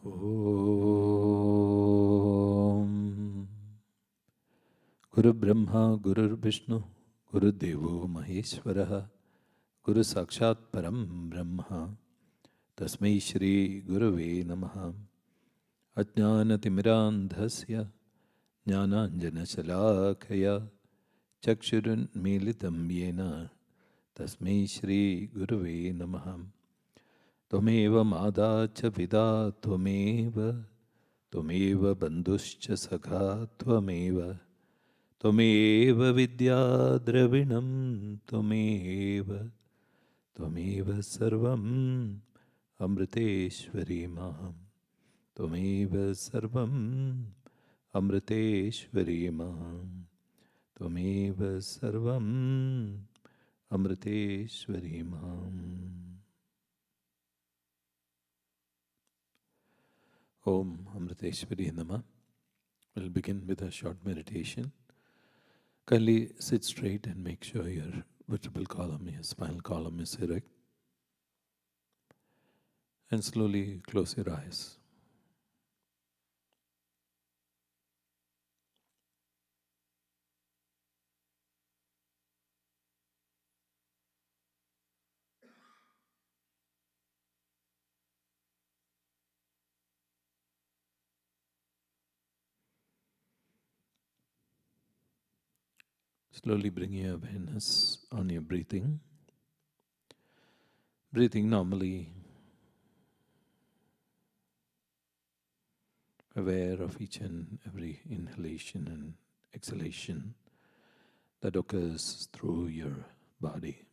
Om Guru Brahma Guru Vishnu Guru Devo Maheshwaraha Guru Sakshat Param Brahma Tasmai Shri Gurave Namaha Ajnanatimidandhasya Jnananjana Shalakaya Chakshurun Militam Yena Tasmai Shri Gurave Namaha Tvameva Mada cha Vida Tvameva Bandhuscha Sakha Tvameva Vidya Dravinam Tvameva Sarvam Amriteshwari Maham Tvameva Sarvam Amriteshwari Maham Tvameva Sarvam Amriteshwari Maham. Om Amriteshwari Nama. We'll begin with a short meditation. Kindly sit straight and make sure your vertebral column, your spinal column is erect. And slowly close your eyes. Slowly bring your awareness on your breathing. Breathing normally, aware of each and every inhalation and exhalation that occurs through your body.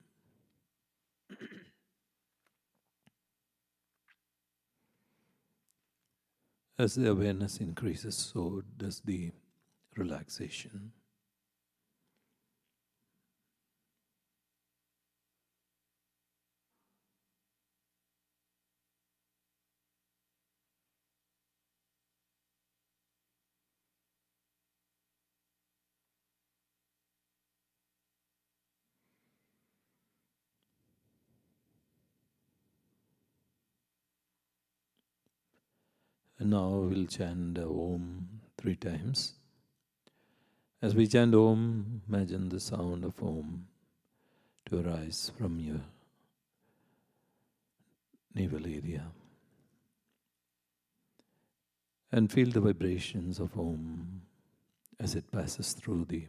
As the awareness increases, so does the relaxation. And now we'll chant Om 3 times. As we chant Om, imagine the sound of Om to arise from your navel area. And feel the vibrations of Om as it passes through the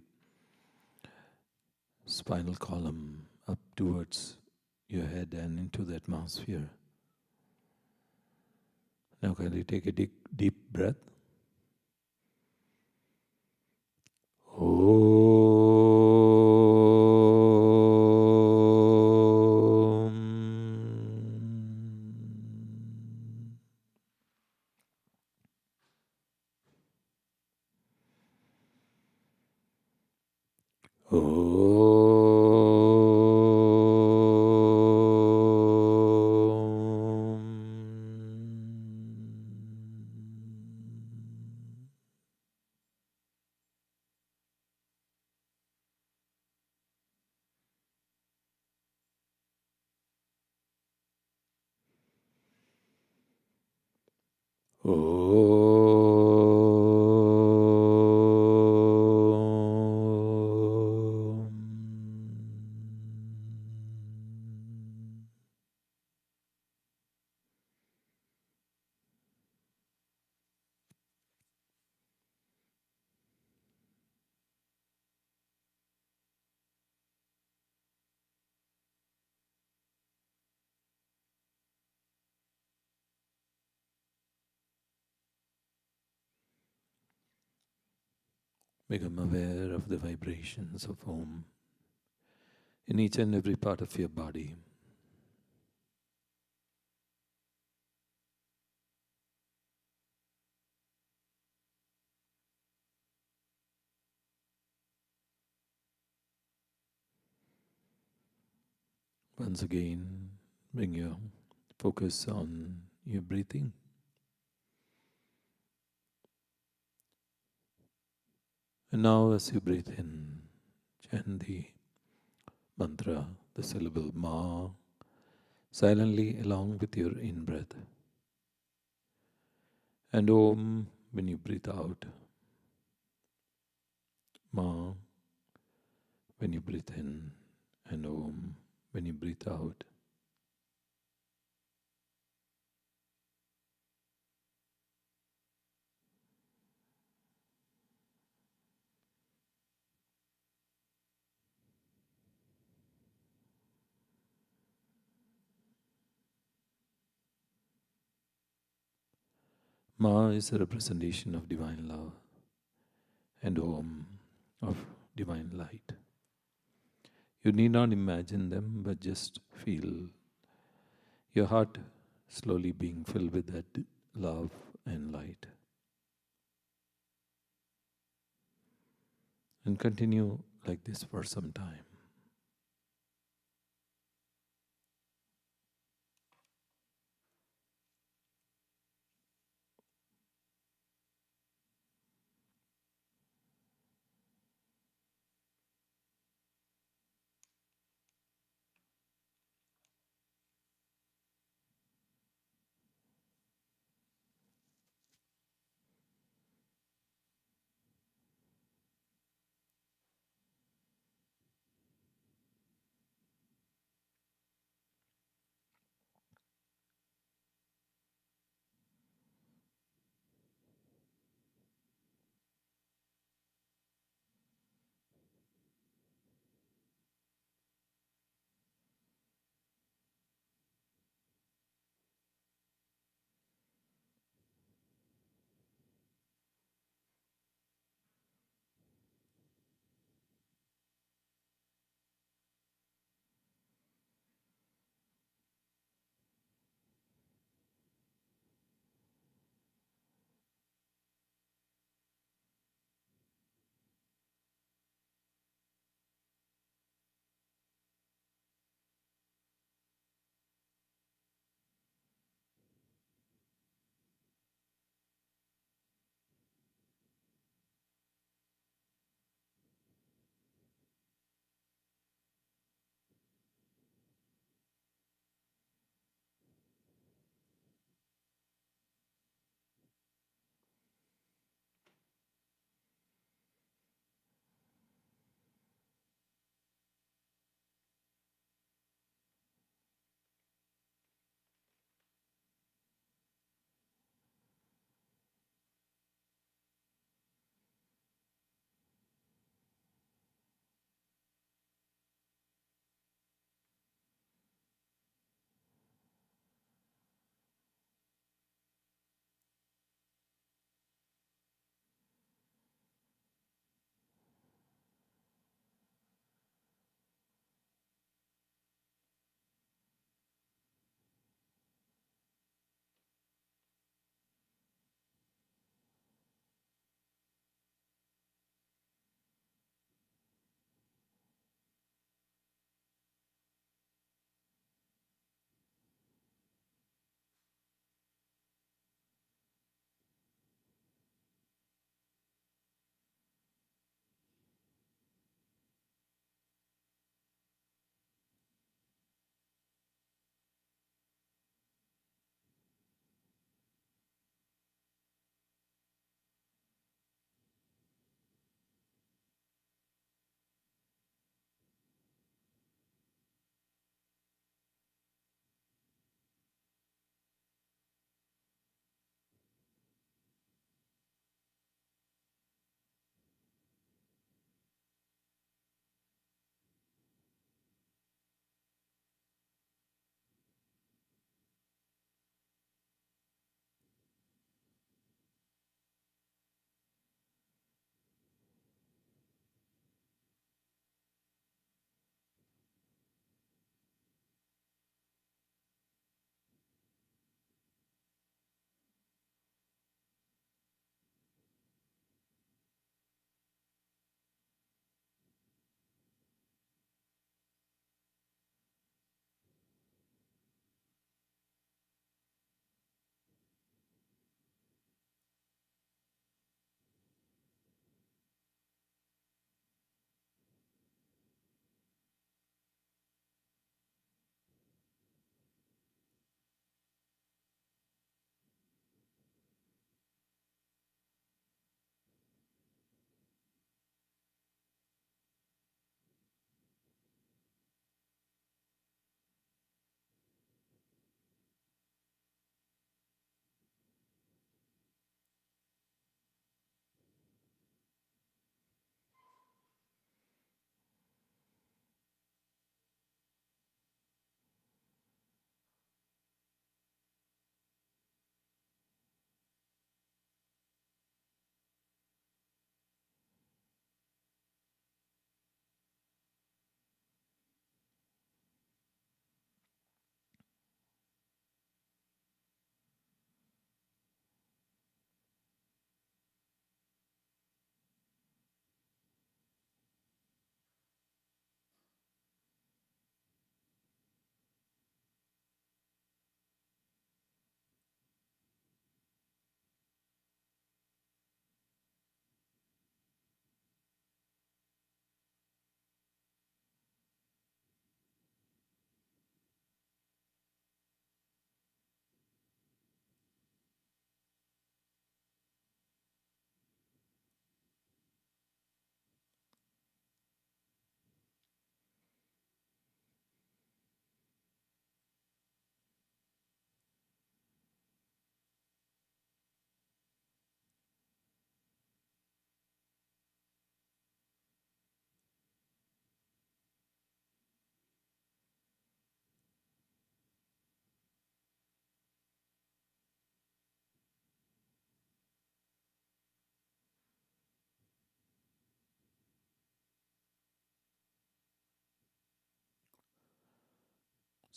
spinal column up towards your head and into the atmosphere. Now can you take a deep breath? Become aware of the vibrations of Om in each and every part of your body. Once again, bring your focus on your breathing. And now as you breathe in, chant the mantra, the syllable Ma, silently along with your in-breath. And Om when you breathe out. Ma when you breathe in. And Om when you breathe out. Ma is a representation of divine love, and Om of divine light. You need not imagine them, but just feel your heart slowly being filled with that love and light. And continue like this for some time.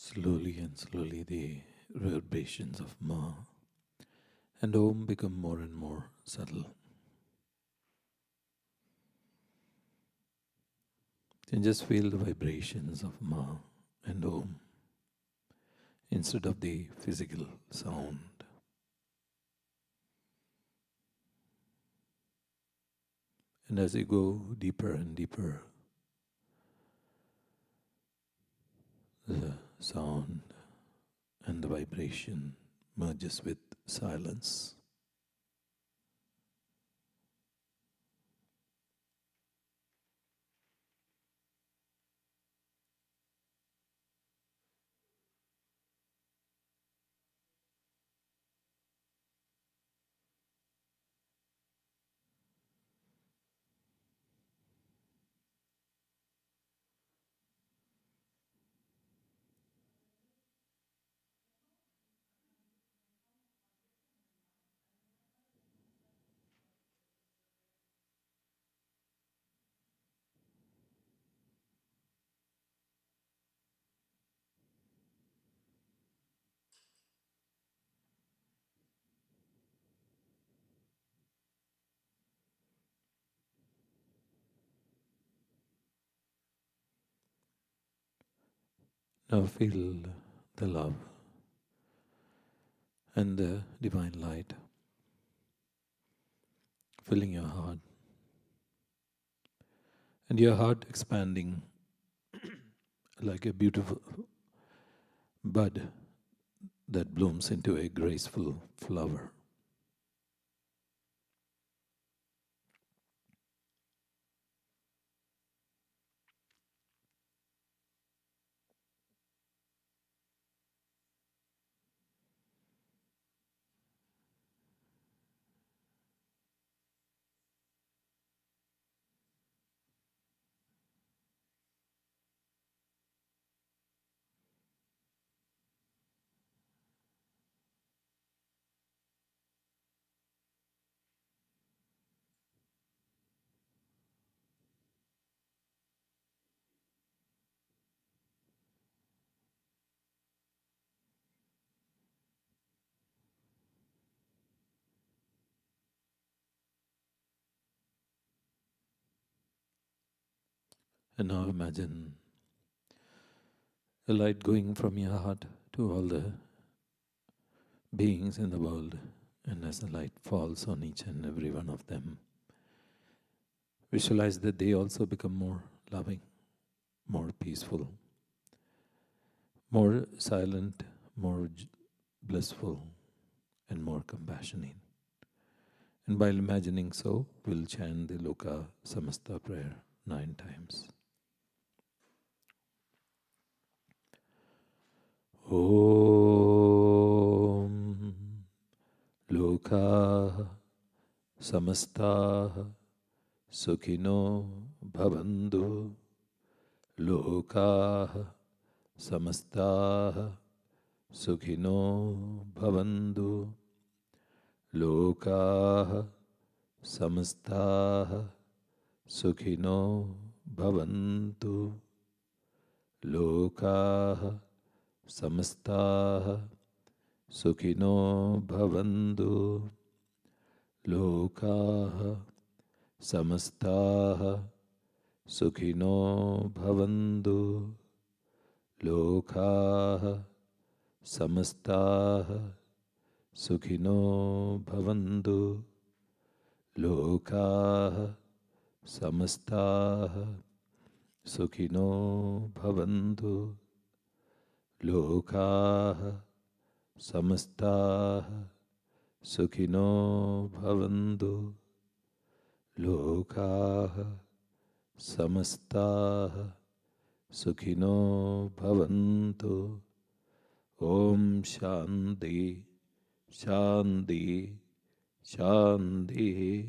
Slowly and slowly the reverberations of Ma and Om become more and more subtle. You can just feel the vibrations of Ma and Om instead of the physical sound. And as you go deeper and deeper, the sound and the vibration merges with silence. Now feel the love and the divine light filling your heart, and your heart expanding like a beautiful bud that blooms into a graceful flower. And now imagine a light going from your heart to all the beings in the world, and as the light falls on each and every one of them, visualize that they also become more loving, more peaceful, more silent, more blissful, and more compassionate. And while imagining so, we'll chant the Loka Samasta prayer 9 times. Om Loka Samasta Sukhino Bhavantu. Loka Samasta Sukhino Bhavantu. Loka Samasta Sukhino Bhavantu. Loka Samasta Sukhino Bhavantu. Loka Samasta Sukhino Bhavantu. Loka Samasta Sukhino Bhavantu. Loka Samasta Sukhino Bhavantu. Loka Samasta Sukhino Bhavantu. Loka Samasta Sukhino Bhavantu. Om Shanti Shanti Shanti.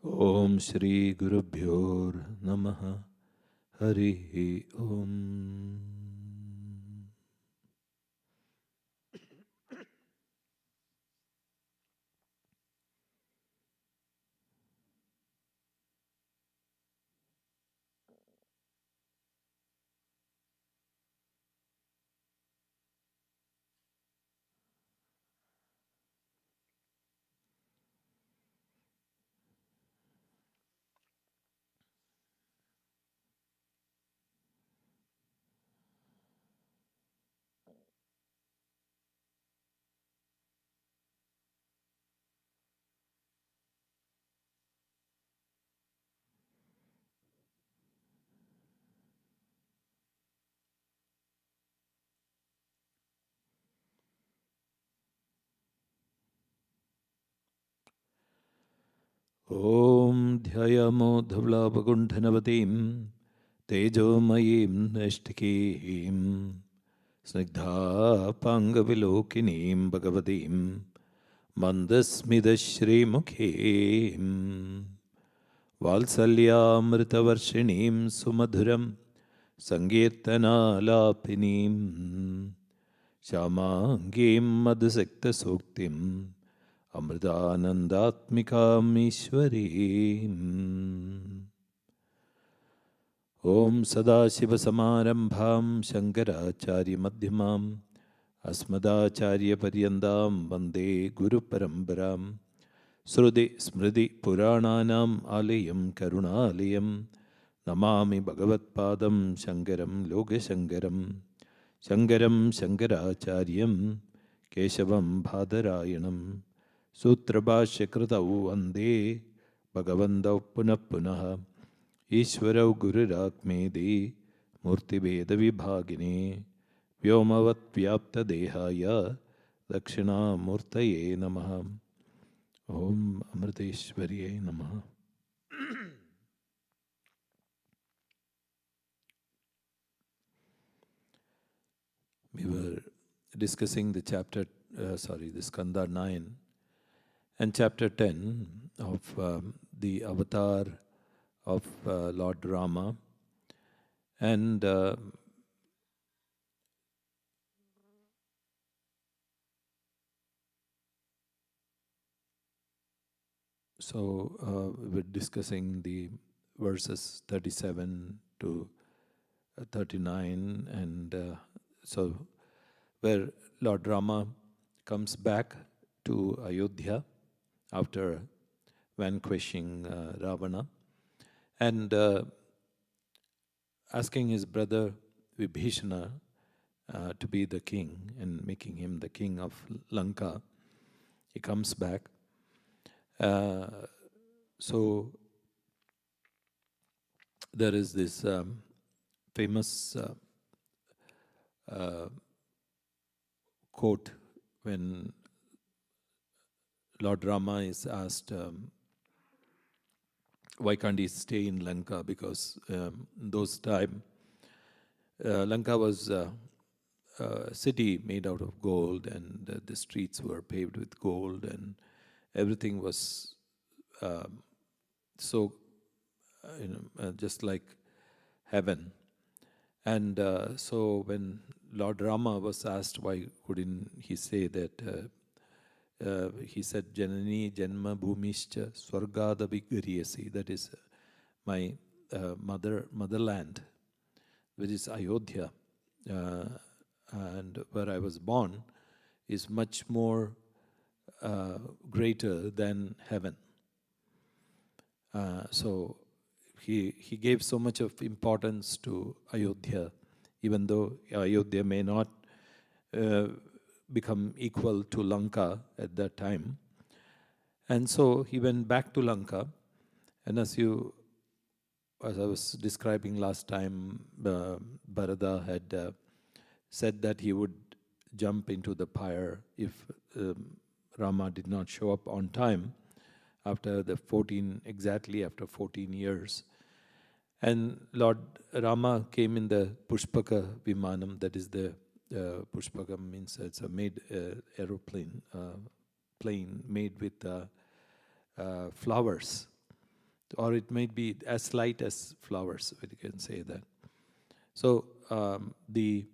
Om Shri Gurubhyo Namaha. Hari Om. Om Dhyayamo Dhvlabhagunthanavatim Tejomayim Nashtikim Snigdha Pangavilokinim Bhagavatim Mandasmidashrimukhim Valsalyamritavarshinim Sumadhuram Sankirtanalapinim Shamangim Madhusakta Suktim Amritanandatmikam Ishwarim Om Sadashiva Samarambham Shankaracharya Madhyamam Asmadacharya Paryandam Vande Guru Parambaram Sruti Smriti Purananam Alayam Karunalayam Namami Bhagavatpadam Shankaram Logashankaram Shankaram Shankaracharyam Keshavam Bhadarayanam Sutrabhashya Kritau Vande Bhagavandau Punah Punah Ishwarau Gururakmedi Murti Veda Vibhagini Vyomavat Vyapta Dehaya Dakshina Murtaye Namaha Om Amriteshwariye Namaha. We were discussing the the Skanda 9 and chapter 10 of the avatar of Lord Rama, and we were discussing the verses 37 to 39, and where Lord Rama comes back to Ayodhya after vanquishing Ravana, and asking his brother Vibhishana to be the king and making him the king of Lanka. He comes back. So there is this famous quote when Lord Rama is asked, why can't he stay in Lanka? Because in those time, Lanka was a city made out of gold, and the streets were paved with gold, and everything was just like heaven. And so when Lord Rama was asked why couldn't he say that, he said, Janani Janma Bhumischa Swargada Vigariyasi, that is my motherland, which is Ayodhya, and where I was born, is much more greater than heaven. So he gave so much of importance to Ayodhya, even though Ayodhya may not become equal to Lanka at that time. And so he went back to Lanka, and as I was describing last time, Bharata had said that he would jump into the pyre if Rama did not show up on time after 14 years. And Lord Rama came in the Pushpaka Vimanam, that is the Pushpaka means it's a made aeroplane, plane made with flowers, or it might be as light as flowers, if you can say that. So the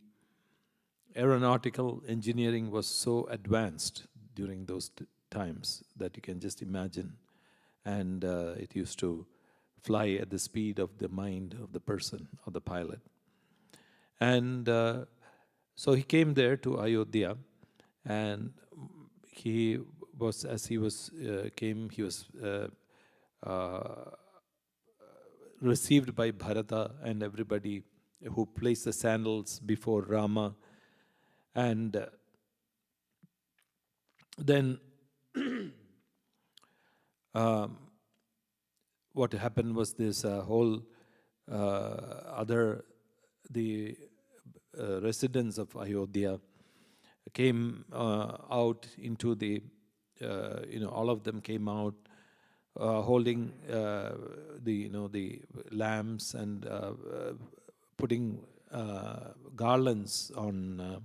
aeronautical engineering was so advanced during those times that you can just imagine, and it used to fly at the speed of the mind of the person, of the pilot. And so he came there to Ayodhya, and he was received by Bharata and everybody who placed the sandals before Rama. And then what happened was this whole residents of Ayodhya came out into the, all of them came out holding the lamps and putting garlands on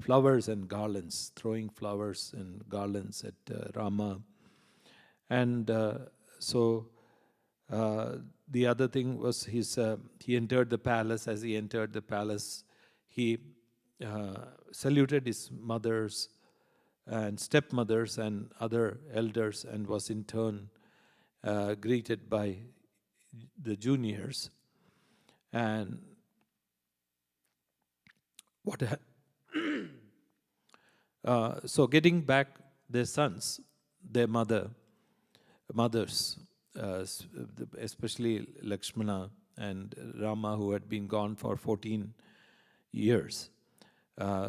flowers and garlands, throwing flowers and garlands at Rama. And so the other thing was he entered the palace. As he entered the palace, he saluted his mothers and stepmothers and other elders, and was in turn greeted by the juniors. And what so getting back their sons, their mothers, especially Lakshmana and Rama, who had been gone for 14 years.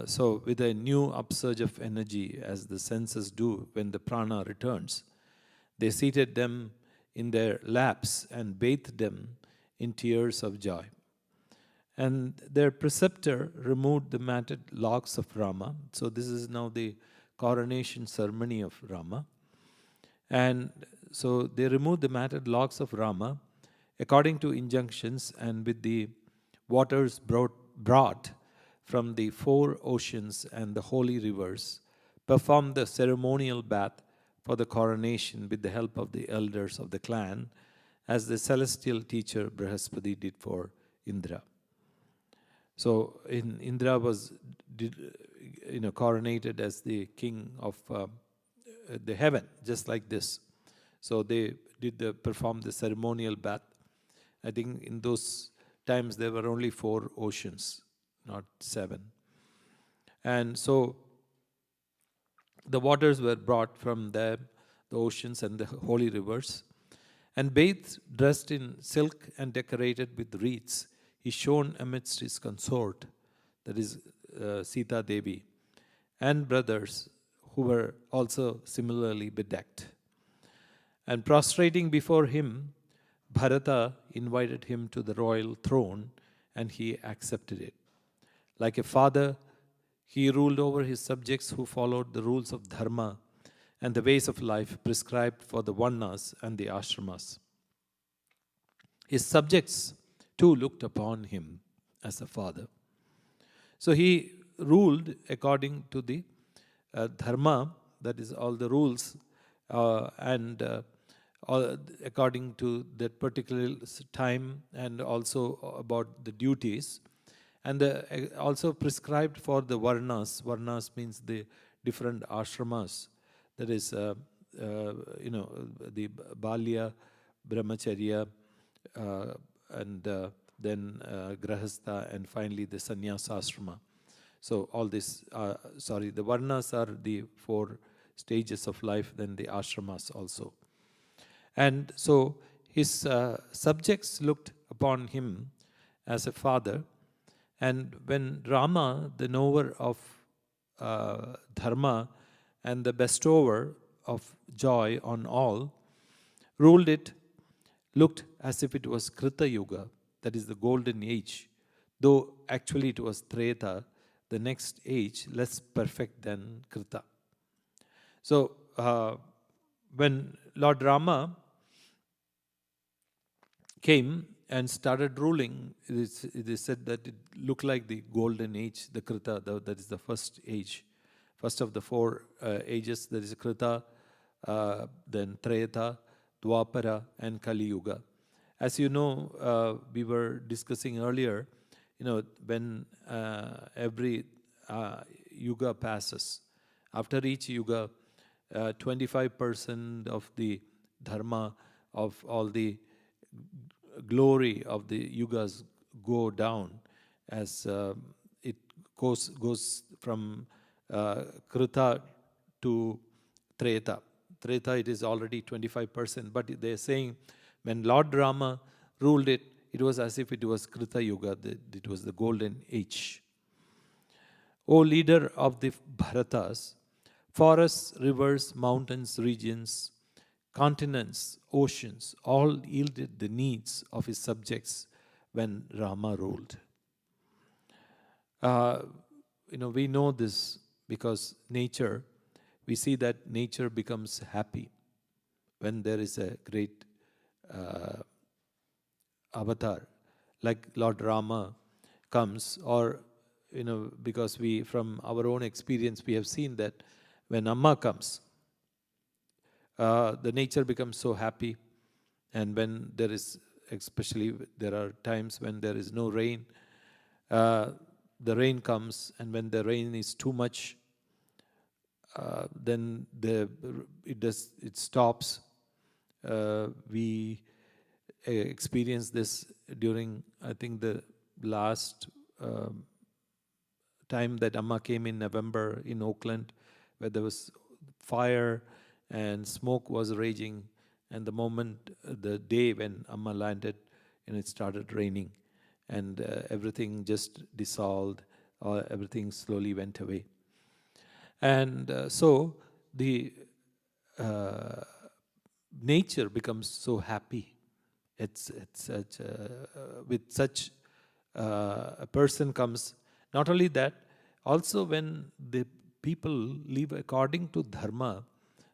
So with a new upsurge of energy, as the senses do when the prana returns, they seated them in their laps and bathed them in tears of joy. And their preceptor removed the matted locks of Rama. So this is now the coronation ceremony of Rama. And so they removed the matted locks of Rama according to injunctions, and with the waters brought from the 4 oceans and the holy rivers, performed the ceremonial bath for the coronation with the help of the elders of the clan, as the celestial teacher Brihaspati did for Indra. So Indra was coronated as the king of the heaven, just like this. So they perform the ceremonial bath. I think in those times there were only 4 oceans, not 7. And so the waters were brought from the oceans and the holy rivers. And bathed, dressed in silk and decorated with wreaths, he shone amidst his consort, that is Sita Devi, and brothers who were also similarly bedecked. And prostrating before him, Bharata invited him to the royal throne, and he accepted it. Like a father, he ruled over his subjects who followed the rules of dharma and the ways of life prescribed for the varnas and the ashramas. His subjects too looked upon him as a father. So he ruled according to the dharma, that is all the rules, and according to that particular time, and also about the duties, and also prescribed for the varnas. Varnas means the different ashramas, that is the balya, brahmacharya, and then grahastha, and finally the sannyasa ashrama. So all this, the varnas are the 4 stages of life, then the ashramas also. And so his subjects looked upon him as a father. And when Rama, the knower of dharma and the bestower of joy on all, ruled it, looked as if it was Krita Yuga, that is the golden age, though actually it was Treta, the next age, less perfect than Krita. So when Lord Rama came and started ruling, it is said that it looked like the golden age, the Krita, that is the first age, first of the 4 ages, that is Krita, then Treta, Dwapara, and Kali Yuga. As you know, we were discussing earlier, when every yuga passes, after each yuga, 25% of the dharma, of all the glory of the yugas go down, as it goes from Krita to Treta. Treta, it is already 25%, but they're saying when Lord Rama ruled it, it was as if it was Krita Yuga, it was the golden age. O leader of the Bharatas, forests, rivers, mountains, regions, continents, oceans, all yielded the needs of his subjects when Rama ruled. We know this because nature, we see that nature becomes happy when there is a great avatar, like Lord Rama comes, or because we, from our own experience, we have seen that when Amma comes, the nature becomes so happy. And when there is, especially there are times when there is no rain, the rain comes, and when the rain is too much, then it stops. We experienced this during, I think, the last time that Amma came in November in Oakland, where there was fire and smoke was raging. And the moment, the day when Amma landed, it started raining, and everything just dissolved, or everything slowly went away. And so the nature becomes so happy. It's such with such a person comes. Not only that, also when the people live according to dharma,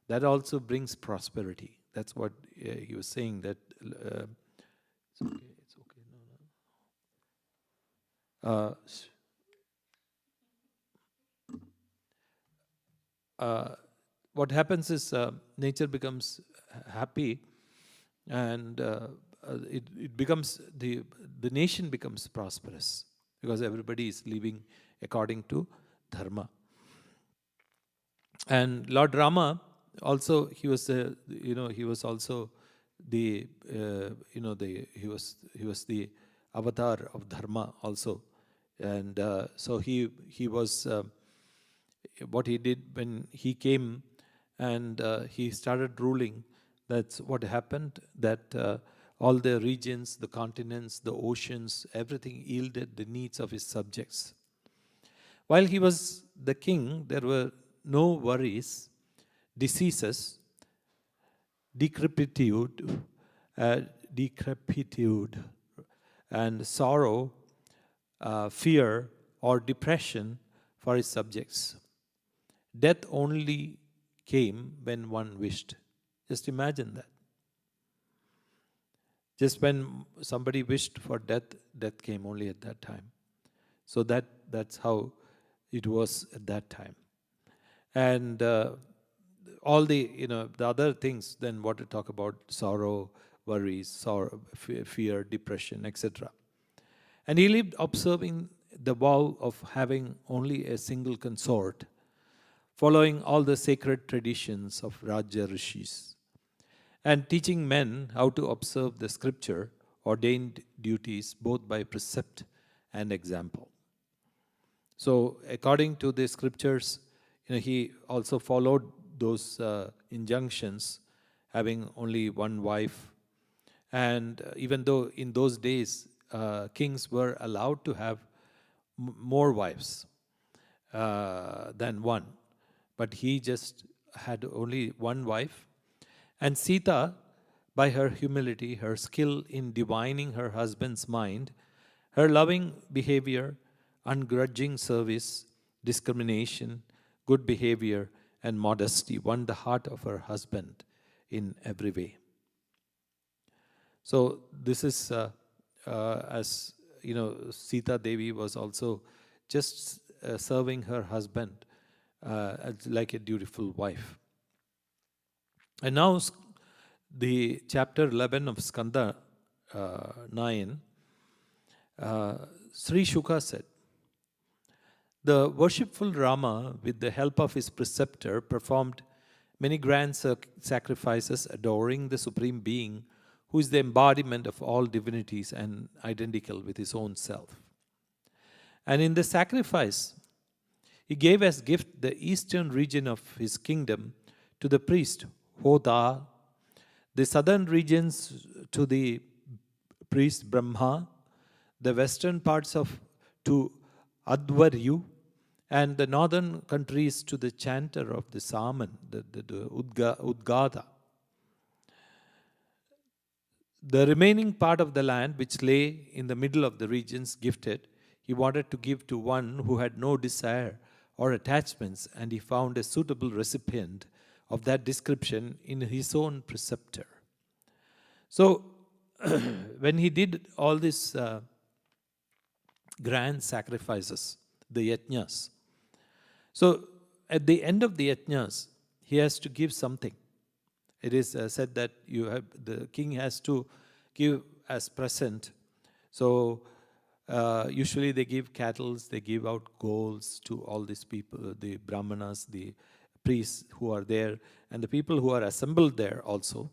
that also brings prosperity. That's what he was saying. That it's okay. What happens is nature becomes happy, and it becomes the nation becomes prosperous, because everybody is living according to dharma. And Lord Rama also, he was he was also the he was the avatar of dharma also. And so he was what he did when he came and he started ruling. That's what happened, that all the regions, the continents, the oceans, everything yielded the needs of his subjects. While he was the king, there were no worries, diseases, decrepitude, and sorrow, fear, or depression for his subjects. Death only came when one wished. Just imagine that. Just when somebody wished for death, death came only at that time. So that's how it was at that time. And all the the other things, then what to talk about, sorrow, worries, fear, depression, etc. And he lived observing the vow of having only a single consort, following all the sacred traditions of Raja Rishis, and teaching men how to observe the scripture ordained duties both by precept and example. So according to the scriptures, he also followed those injunctions, having only one wife. And even though in those days kings were allowed to have more wives than one, but he just had only one wife. And Sita, by her humility, her skill in divining her husband's mind, her loving behavior, ungrudging service, discrimination, good behavior, and modesty, won the heart of her husband in every way. So this is, as Sita Devi was also just serving her husband like a dutiful wife. And now the chapter 11 of Skanda 9, Sri Shuka said, the worshipful Rama, with the help of his preceptor, performed many grand sacrifices adoring the Supreme Being, who is the embodiment of all divinities and identical with his own self. And in the sacrifice, he gave as gift the eastern region of his kingdom to the priest Hoda, the southern regions to the priest Brahma, the western parts to Advaryu, and the northern countries to the chanter of the Saman, the Udgata. The remaining part of the land, which lay in the middle of the regions gifted, he wanted to give to one who had no desire or attachments, and he found a suitable recipient of that description in his own preceptor. So, when he did all these grand sacrifices, the yajnas, so at the end of the yajnas, he has to give something. It is said that the king has to give as present. So usually they give cattle, they give out golds to all these people, the brahmanas, the priests who are there, and the people who are assembled there also.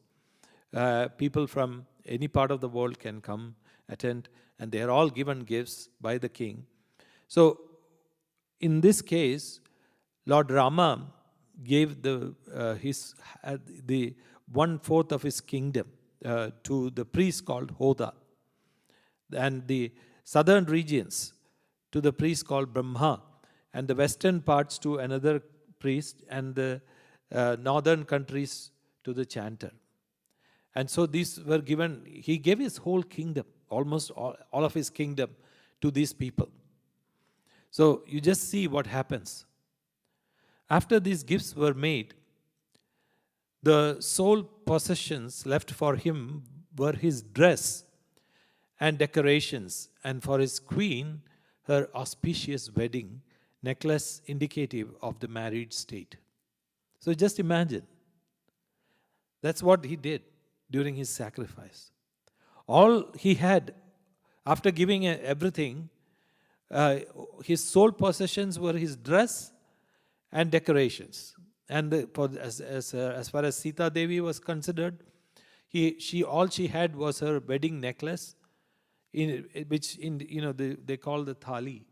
People from any part of the world can come, attend, and they are all given gifts by the king. So in this case, Lord Rama gave the 1/4 of his kingdom to the priest called Hoda, and the southern regions to the priest called Brahma, and the western parts to another priest, and the northern countries to the chanter. And so these were given, he gave his whole kingdom, almost all of his kingdom, to these people. So you just see what happens. After these gifts were made, the sole possessions left for him were his dress and decorations, and for his queen, her auspicious wedding necklace indicative of the married state. So just imagine. That's what he did during his sacrifice. All he had, after giving everything, his sole possessions were his dress and decorations. And as far as Sita Devi was considered, all she had was her wedding necklace, which they call the thali,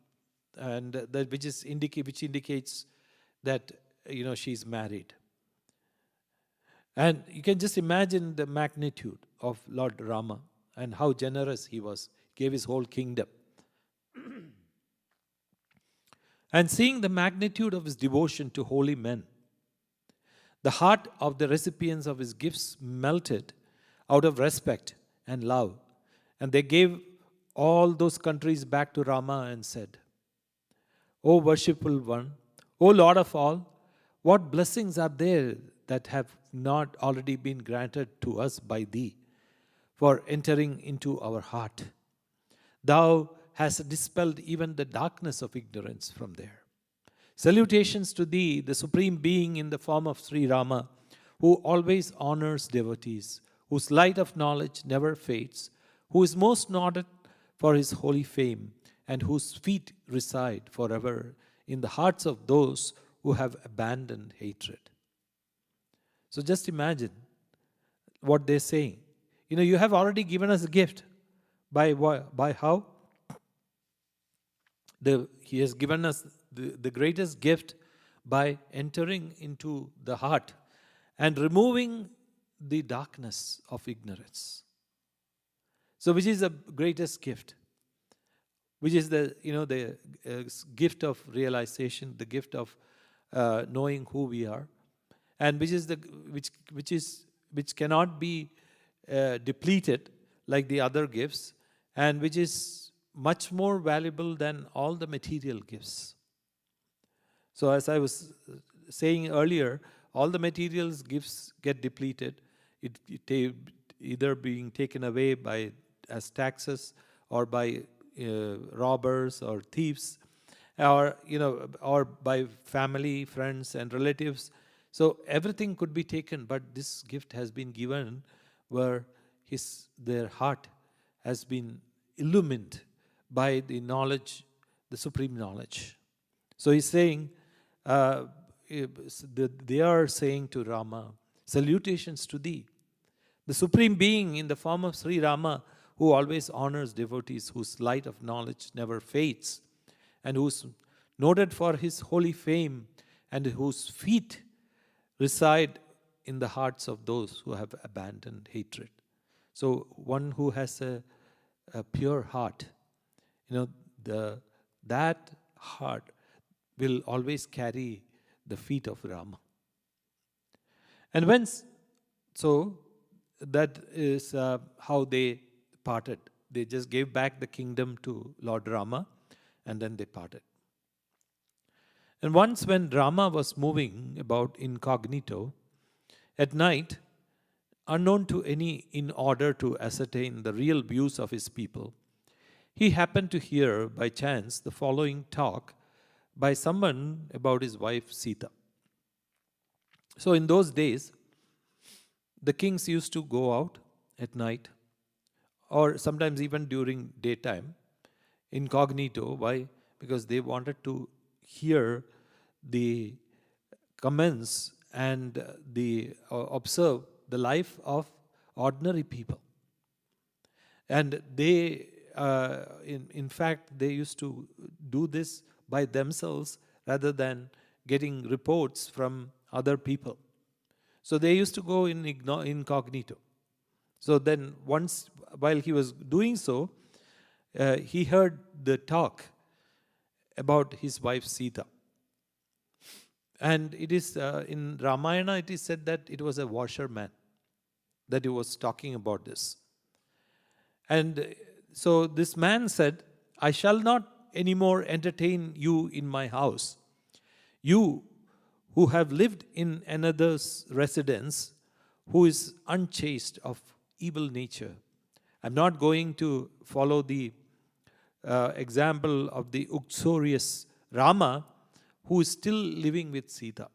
and which indicates that she's married. And you can just imagine the magnitude of Lord Rama and how generous he was. Gave his whole kingdom. And seeing the magnitude of his devotion to holy men, the heart of the recipients of his gifts melted out of respect and love. And they gave all those countries back to Rama and said, O worshipful one, O Lord of all, what blessings are there that have not already been granted to us by thee for entering into our heart? Thou hast dispelled even the darkness of ignorance from there. Salutations to thee, the Supreme Being in the form of Sri Rama, who always honors devotees, whose light of knowledge never fades, who is most noted for his holy fame, and whose feet reside forever in the hearts of those who have abandoned hatred. So just imagine what they're saying. You have already given us a gift. By how? He has given us the greatest gift by entering into the heart and removing the darkness of ignorance. So which is the greatest gift? Which is the gift of realization, the gift of knowing who we are, and which cannot be depleted like the other gifts, and which is much more valuable than all the material gifts. So as I was saying earlier, all the materials gifts get depleted, it either being taken away as taxes, or by robbers or thieves, or by family, friends, and relatives. So everything could be taken, but this gift has been given where their heart has been illumined by the knowledge, the supreme knowledge. So he's saying, they are saying to Rama, salutations to thee, the Supreme Being in the form of Sri Rama, who always honors devotees, whose light of knowledge never fades, and who's noted for his holy fame, and whose feet reside in the hearts of those who have abandoned hatred. So one who has a pure heart, that heart will always carry the feet of Rama. And so that is how they parted. They just gave back the kingdom to Lord Rama, and then they parted. And once when Rama was moving about incognito, At night, unknown to any, in order to ascertain the real views of his people, he happened to hear by chance the following talk by someone about his wife Sita. So in those days, the kings used to go out at night or sometimes even during daytime, incognito. Why? Because they wanted to hear the comments and the observe the life of ordinary people. And they, in fact, they used to do this by themselves rather than getting reports from other people. So they used to go in incognito. So then once, while he was doing so, he heard the talk about his wife Sita. And it is in Ramayana, it is said that it was a washerman that he was talking about this. And so this man said, I shall not anymore entertain you in my house. You who have lived in another's residence, who is unchaste of evil nature. I'm not going to follow the example of the uxorious Rama, who is still living with Sita.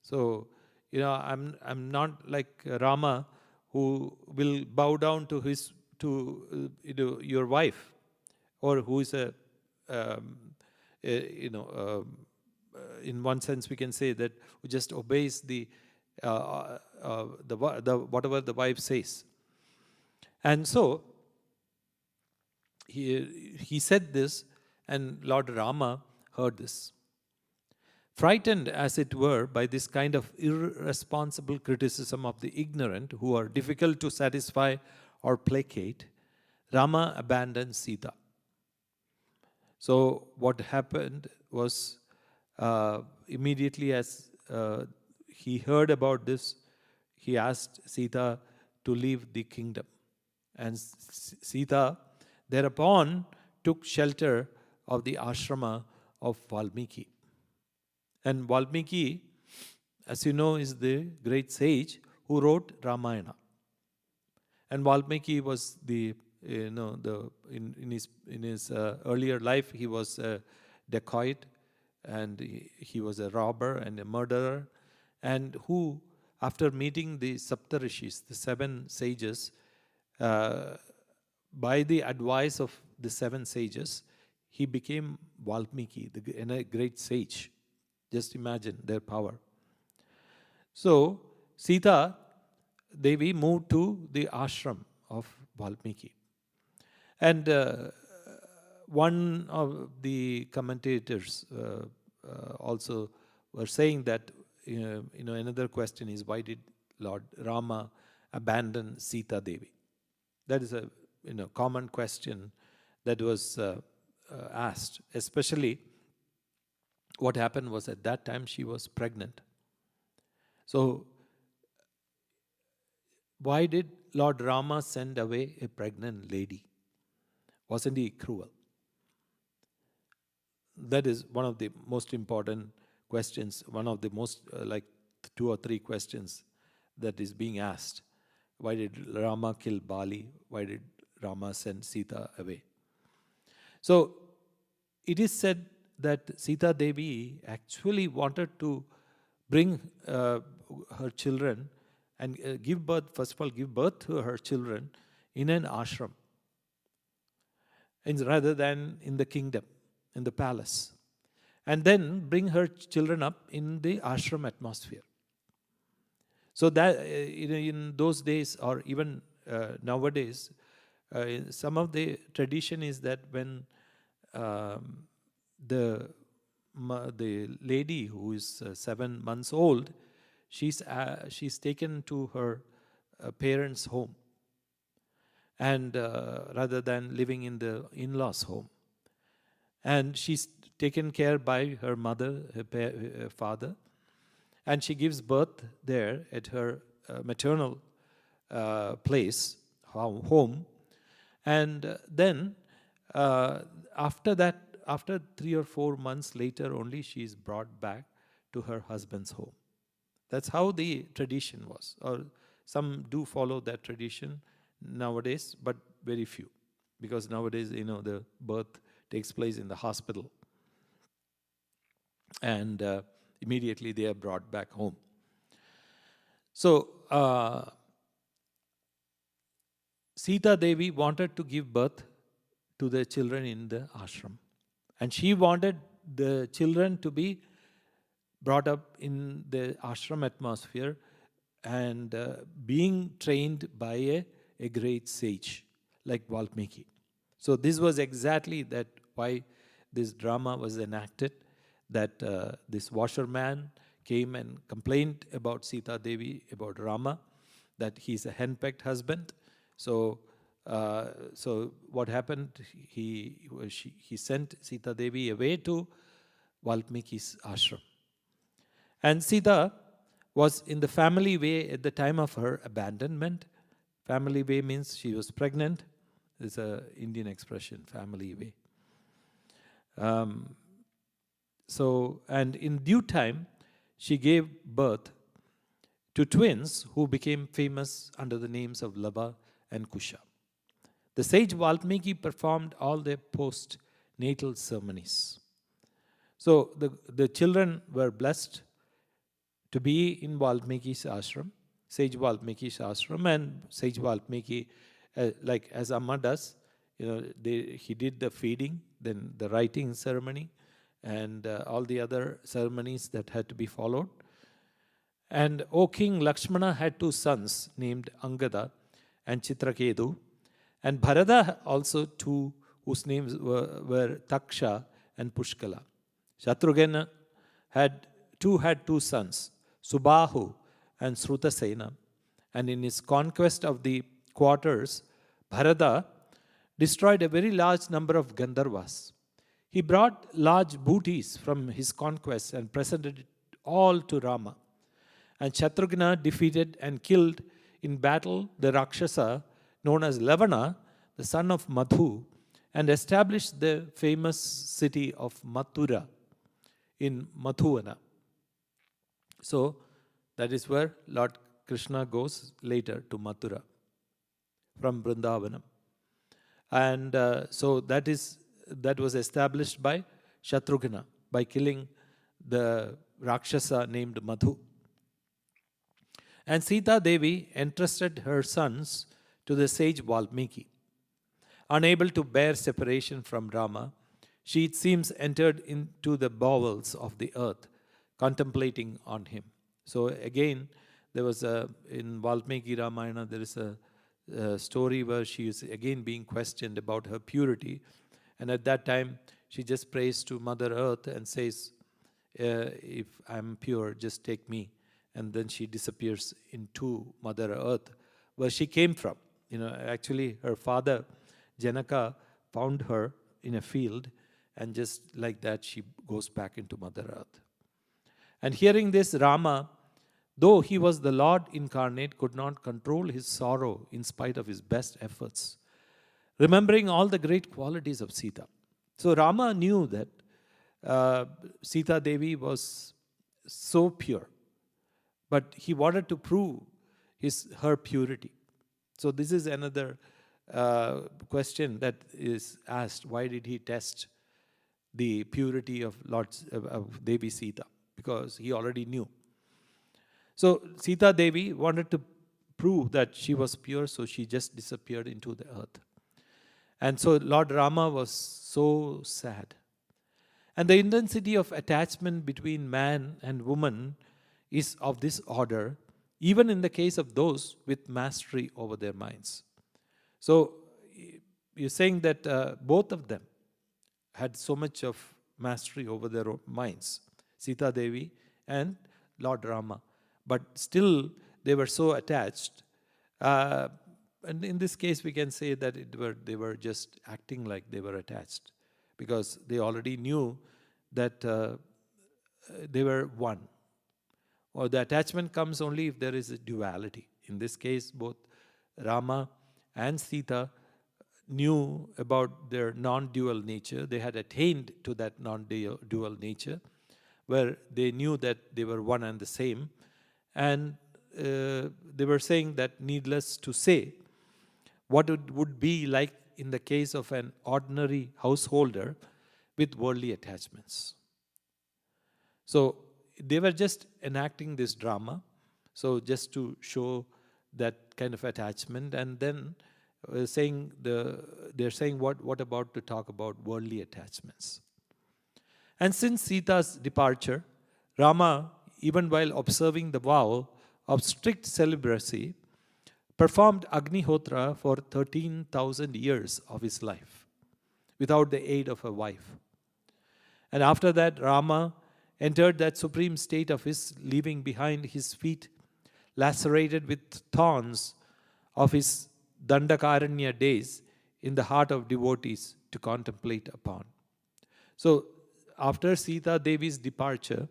So, I'm not like Rama, who will bow down to your wife, or who is in one sense we can say that who just obeys the whatever the wife says. And so he said this, and Lord Rama heard this. Frightened, as it were, by this kind of irresponsible criticism of the ignorant who are difficult to satisfy or placate, Rama abandoned Sita. So what happened was, immediately as he heard about this, he asked Sita to leave the kingdom. And Sita thereupon took shelter of the ashrama of Valmiki. And Valmiki, as you know, is the great sage who wrote Ramayana. And Valmiki was in his earlier life, he was a dacoit, and he was a robber and a murderer, and who, after meeting the Saptarishis, the 7 sages, by the advice of the 7 sages, he became Valmiki, a great sage. Just imagine their power. So, Sita Devi moved to the ashram of Valmiki. And one of the commentators also were saying that, another question is, why did Lord Rama abandon Sita Devi? That is a common question that was asked, especially what happened was at that time she was pregnant. So, why did Lord Rama send away a pregnant lady? Wasn't he cruel? That is one of the most important questions, one of the most, 2 or 3 questions that is being asked. Why did Rama kill Bali? Why did Rama send Sita away? So, it is said that Sita Devi actually wanted to bring her children and give birth to her children in an ashram, rather than in the kingdom, in the palace. And then bring her children up in the ashram atmosphere. So that in those days, or even nowadays, some of the tradition is that when the lady who is 7 months old, she's taken to her parents' home, and rather than living in the in-laws' home, and she's taken care by her mother, her father, and she gives birth there at her maternal place, home, and then after that, after 3 or 4 months later only, she is brought back to her husband's home. That's how the tradition was. Or some do follow that tradition nowadays, but very few. Because nowadays, the birth takes place in the hospital. And immediately they are brought back home. So, Sita Devi wanted to give birth to the children in the ashram. And she wanted the children to be brought up in the ashram atmosphere and being trained by a great sage like Valmiki. So this was exactly that why this drama was enacted, that this washerman came and complained about Sita Devi, about Rama, that he's a henpecked husband. So what happened? He sent Sita Devi away to Valmiki's ashram. And Sita was in the family way at the time of her abandonment. Family way means she was pregnant. It's an Indian expression, family way. And in due time, she gave birth to twins who became famous under the names of Lava and Kusha. The sage Valmiki performed all their post-natal ceremonies. So the children were blessed to be in Valmiki's ashram, Sage Valmiki's ashram, and Sage Valmiki, like as Amma does, he did the feeding, then the writing ceremony, and all the other ceremonies that had to be followed. And O King, Lakshmana had two sons named Angada and Chitraketu, and Bharata also two whose names were Taksha and Pushkala. Shatrughna had two sons, Subahu and Srutasena, and in his conquest of the quarters, Bharata destroyed a very large number of Gandharvas. He brought large booties from his conquests and presented it all to Rama. And Shatrughna defeated and killed in battle the Rakshasa known as Lavana, the son of Madhu, and established the famous city of Mathura in Madhuvana. So that is where Lord Krishna goes later to Mathura from Vrindavanam. And so that was established by Shatrughna by killing the Rakshasa named Madhu. And Sita Devi entrusted her sons to the sage Valmiki. Unable to bear separation from Rama, she, it seems, entered into the bowels of the earth, contemplating on him. So again, there was in Valmiki Ramayana, there is a story where she is again being questioned about her purity. And at that time, she just prays to Mother Earth and says, if I'm pure, just take me. And then she disappears into Mother Earth, where she came from. Actually, her father, Janaka, found her in a field, and just like that, she goes back into Mother Earth. And hearing this, Rama, though he was the Lord incarnate, could not control his sorrow in spite of his best efforts, remembering all the great qualities of Sita. So Rama knew that Sita Devi was so pure, but he wanted to prove her purity. So this is another question that is asked. Why did he test the purity of Devi Sita? Because he already knew. So Sita Devi wanted to prove that she was pure, so she just disappeared into the earth. And so Lord Rama was so sad. And the intensity of attachment between man and woman is of this order, even in the case of those with mastery over their minds. So you're saying that both of them had so much of mastery over their minds, Sita Devi and Lord Rama. But still, they were so attached. And in this case, we can say that they were just acting like they were attached, because they already knew that they were one. Or the attachment comes only if there is a duality. In this case, both Rama and Sita knew about their non-dual nature. They had attained to that non-dual nature, where they knew that they were one and the same. And they were saying that, needless to say, what it would be like in the case of an ordinary householder with worldly attachments. So they were just enacting this drama, so just to show that kind of attachment, and then they're saying what about to talk about worldly attachments. And since Sita's departure, Rama, even while observing the vow of strict celibacy, performed Agnihotra for 13,000 years of his life without the aid of a wife. And after that, Rama entered that supreme state of his, leaving behind his feet lacerated with thorns of his Dandakaranya days in the heart of devotees to contemplate upon. So, after Sita Devi's departure,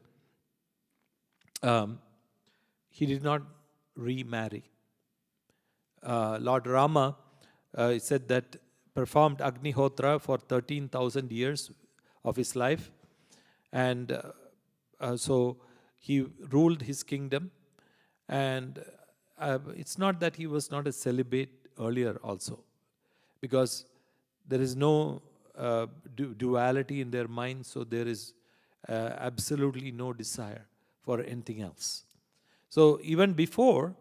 he did not remarry. Lord Rama said that performed Agnihotra for 13,000 years of his life, and so he ruled his kingdom. And it's not that he was not a celibate earlier also, because there is no duality in their mind, so there is absolutely no desire for anything else. So even before,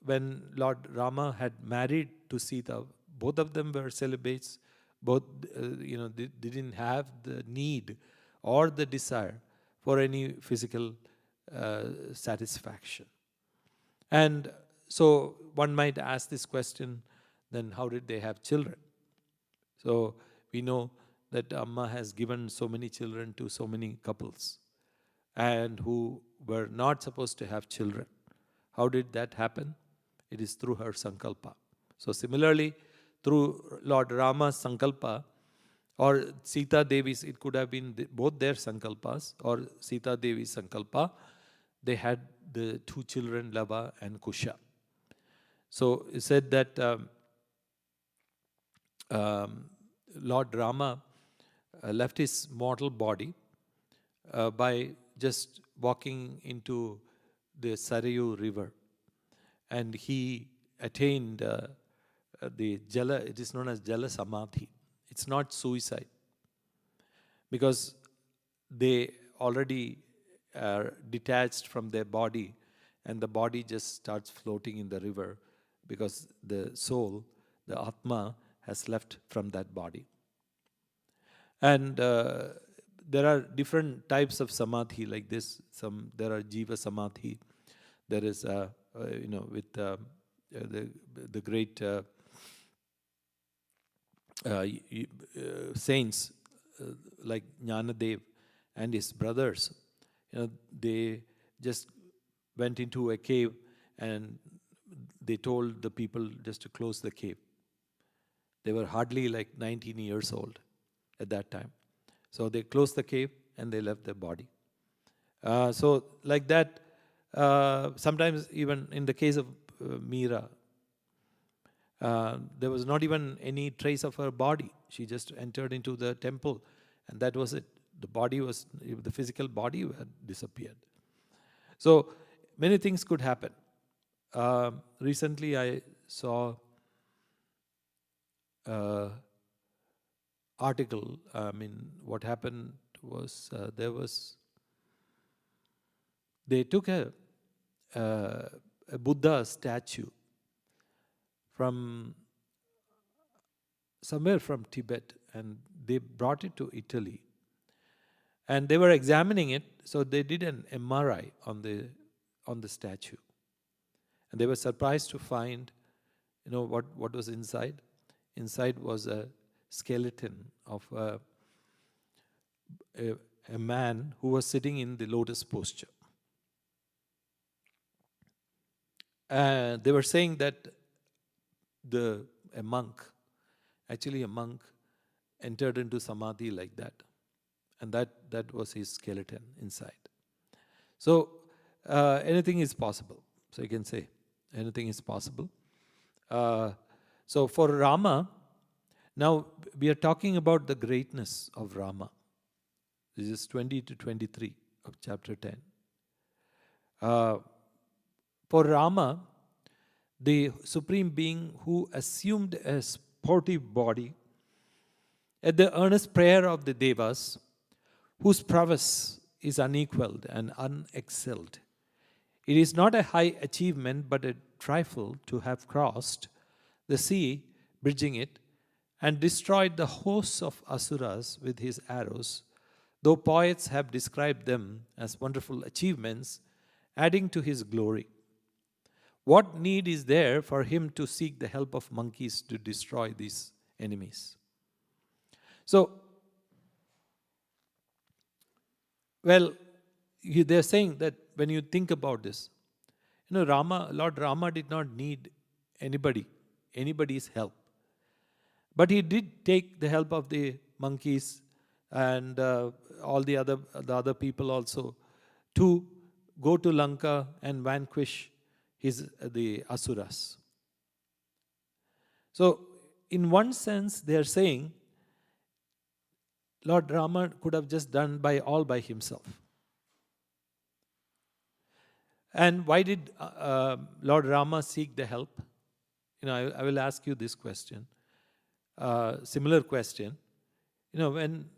when Lord Rama had married to Sita, both of them were celibates. Both, they didn't have the need or the desire for any physical satisfaction. And so one might ask this question, then how did they have children? So we know that Amma has given so many children to so many couples, and who were not supposed to have children. How did that happen? It is through her sankalpa. So similarly, through Lord Rama's sankalpa, or Sita Devi's, it could have been both their sankalpas, or Sita Devi's sankalpa, they had the two children, Lava and Kusha. So it said that Lord Rama left his mortal body by just walking into the Sarayu river, and he attained the Jala, it is known as Jala Samadhi. It's not suicide, because they already are detached from their body, and the body just starts floating in the river, because the soul, the Atma, has left from that body. And there are different types of samadhi like this. There are jiva samadhi. There is, with the great saints like Jnanadev and his brothers. They just went into a cave and they told the people just to close the cave. They were hardly like 19 years old at that time. So they closed the cave and they left their body. So like that, sometimes even in the case of Meera, there was not even any trace of her body. She just entered into the temple, and that was it. The physical body had disappeared. So many things could happen. Recently I saw article. What happened was they took a Buddha statue from somewhere from Tibet, and they brought it to Italy. And they were examining it, so they did an MRI on the statue. And they were surprised to find, what was inside. Inside was a skeleton of a man who was sitting in the lotus posture. They were saying that a monk entered into samadhi like that. And that was his skeleton inside. So anything is possible. So you can say anything is possible. So for Rama, now we are talking about the greatness of Rama. This is 20 to 23 of chapter 10. Uh, for Rama, the Supreme Being who assumed a sportive body, at the earnest prayer of the Devas, whose prowess is unequaled and unexcelled. It is not a high achievement, but a trifle to have crossed the sea, bridging it, and destroyed the hosts of Asuras with his arrows, though poets have described them as wonderful achievements, adding to his glory. What need is there for him to seek the help of monkeys to destroy these enemies? So, well, they're saying that when you think about this, Lord Rama did not need anybody's help. But he did take the help of the monkeys and all the other people also to go to Lanka and vanquish the Asuras. So, in one sense, they are saying Lord Rama could have just done all by himself. And why did Lord Rama seek the help? I will ask you this question. Similar question. When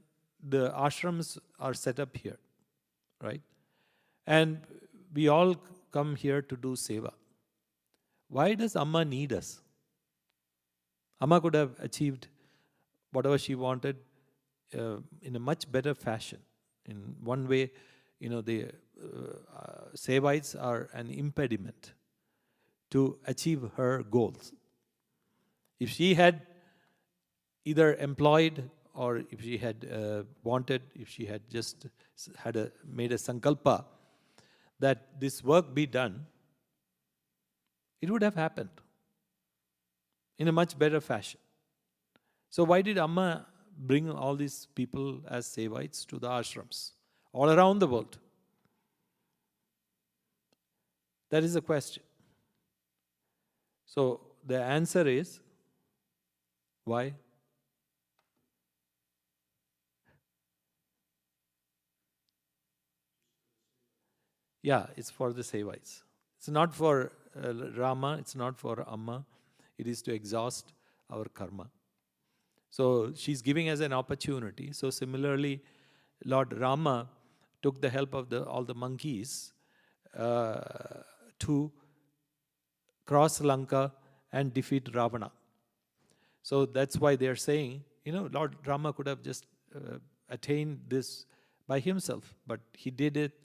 the ashrams are set up here, right? And we all come here to do seva. Why does Amma need us? Amma could have achieved whatever she wanted in a much better fashion. In one way, the Sevites are an impediment to achieve her goals. If she had either employed or if she had wanted, if she had just made a sankalpa that this work be done, it would have happened in a much better fashion. So why did Amma bring all these people as Sevites to the ashrams all around the world? That is the question. So the answer is, why? Yeah, it's for the Sevites. It's not for Rama, it's not for Amma. It is to exhaust our karma. So she's giving us an opportunity. So similarly, Lord Rama took the help of all the monkeys to cross Lanka and defeat Ravana. So that's why they're saying, Lord Rama could have just attained this by himself, but he did it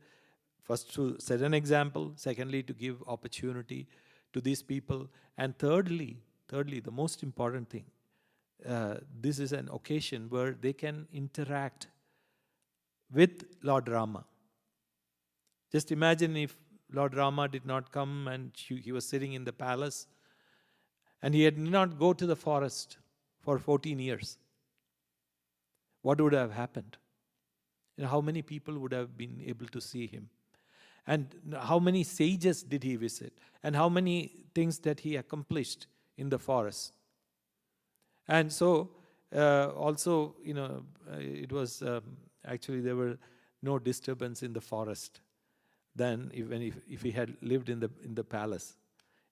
first to set an example, secondly to give opportunity to these people, and thirdly, the most important thing, this is an occasion where they can interact with Lord Rama. Just imagine if Lord Rama did not come and he was sitting in the palace and he did not go to the forest for 14 years. What would have happened? How many people would have been able to see him? And how many sages did he visit? And how many things that he accomplished in the forest? And so, also, it was actually there were no disturbance in the forest than if he had lived in the palace.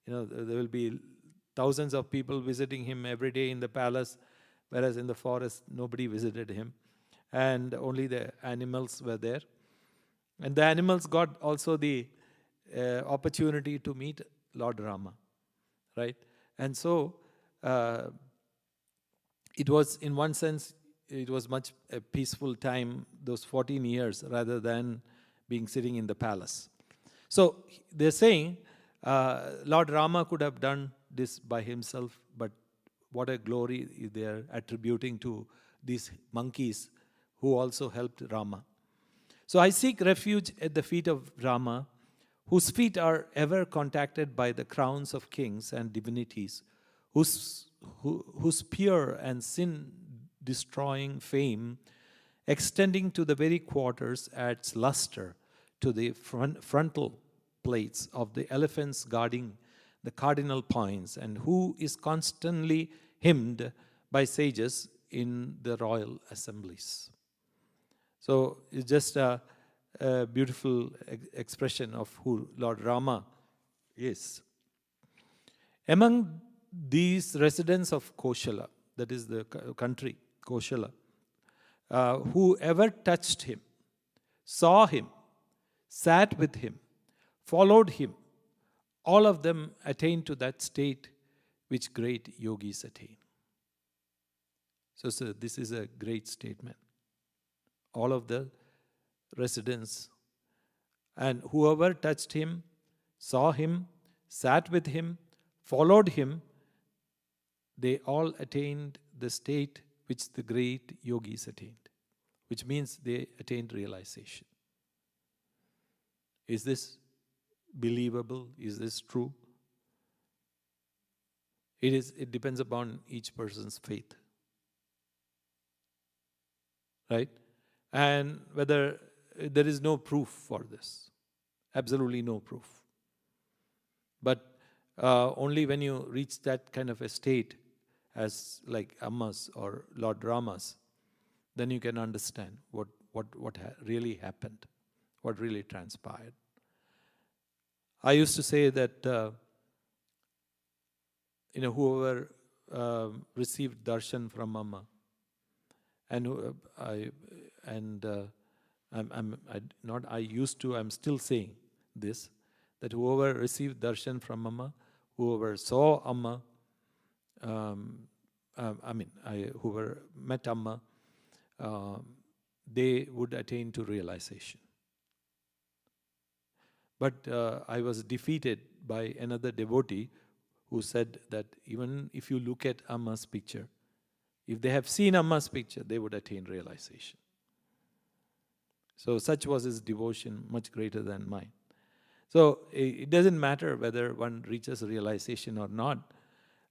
There will be thousands of people visiting him every day in the palace, whereas in the forest nobody visited him, and only the animals were there. And the animals got also the opportunity to meet Lord Rama, right? And so, it was, in one sense, it was much a peaceful time, those 14 years, rather than being sitting in the palace. So they're saying Lord Rama could have done this by himself, but what a glory they're attributing to these monkeys who also helped Rama. So I seek refuge at the feet of Rama, whose feet are ever contacted by the crowns of kings and divinities, whose pure and sin-destroying fame, extending to the very quarters, adds luster to the frontal plates of the elephants guarding the cardinal points, and who is constantly hymned by sages in the royal assemblies. So it's just beautiful expression of who Lord Rama is. Among these residents of Koshala, that is the country, Koshala, whoever touched him, saw him, sat with him, followed him, all of them attained to that state which great yogis attain. So this is a great statement. All of the residents, and whoever touched him, saw him, sat with him, followed him, they all attained the state which the great yogis attained, which means they attained realization. Is this believable? Is this true? It depends upon each person's faith. Right? And whether there is no proof for this. Absolutely no proof. But only when you reach that kind of a state as like Ammas or Lord Rama's, then you can understand what really happened, what really transpired. I used to say that whoever received darshan from Amma, and I'm still saying this, that whoever received darshan from Amma, whoever saw Amma, whoever met Amma, they would attain to realization. But I was defeated by another devotee who said that even if you look at Amma's picture, if they have seen Amma's picture, they would attain realization. So such was his devotion, much greater than mine. So it doesn't matter whether one reaches realization or not,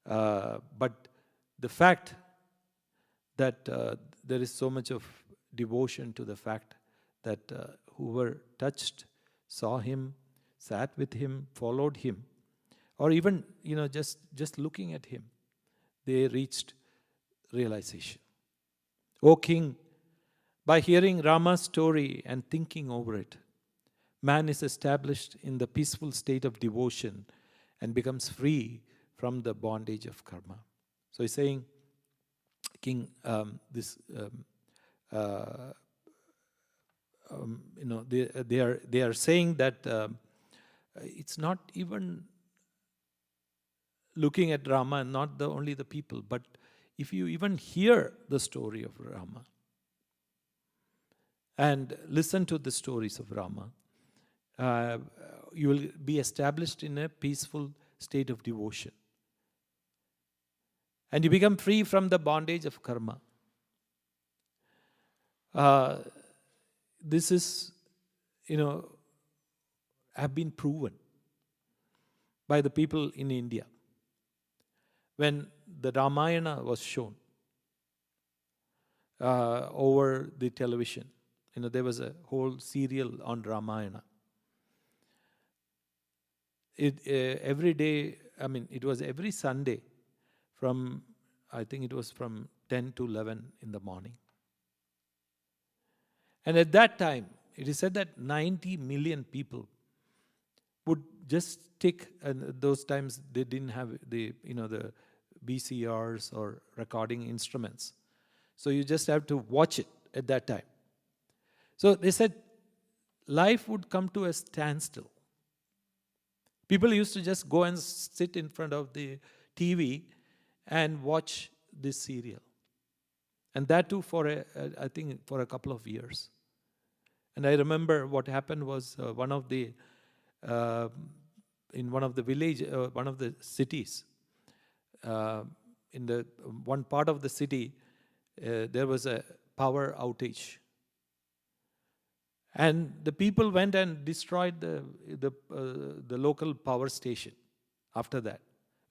but the fact that there is so much of devotion to the fact that whoever touched, saw him, sat with him, followed him, or even just looking at him, they reached realization. O King, by hearing Rama's story and thinking over it, man is established in the peaceful state of devotion and becomes free from the bondage of karma. So he's saying, King, they are saying that it's not even looking at Rama and not only the people, but if you even hear the story of Rama and listen to the stories of Rama, you will be established in a peaceful state of devotion. And you become free from the bondage of karma. This is, have been proven by the people in India. When the Ramayana was shown over the television, there was a whole serial on Ramayana. Every day, it was every Sunday I think it was from 10 to 11 in the morning. And at that time, it is said that 90 million people would just stick, and those times they didn't have the VCRs or recording instruments. So you just have to watch it at that time. So they said life would come to a standstill. People used to just go and sit in front of the TV and watch this serial. And that too I think for a couple of years. And I remember what happened was in one of the cities, in the one part of the city, there was a power outage. And the people went and destroyed the local power station after that,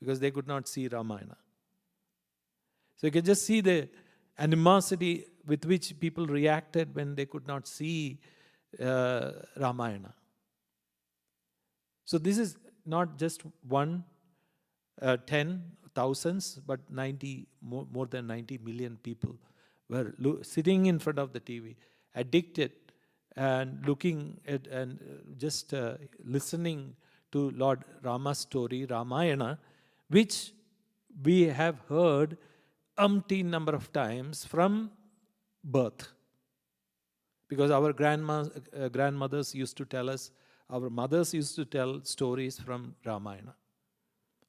because they could not see Ramayana. So you can just see the animosity with which people reacted when they could not see Ramayana. So this is not just 10 thousands, but more than 90 million people were sitting in front of the TV, addicted and looking at and just listening to Lord Rama's story, Ramayana, which we have heard umpteen number of times from birth. Because our grandmothers used to tell us, our mothers used to tell stories from Ramayana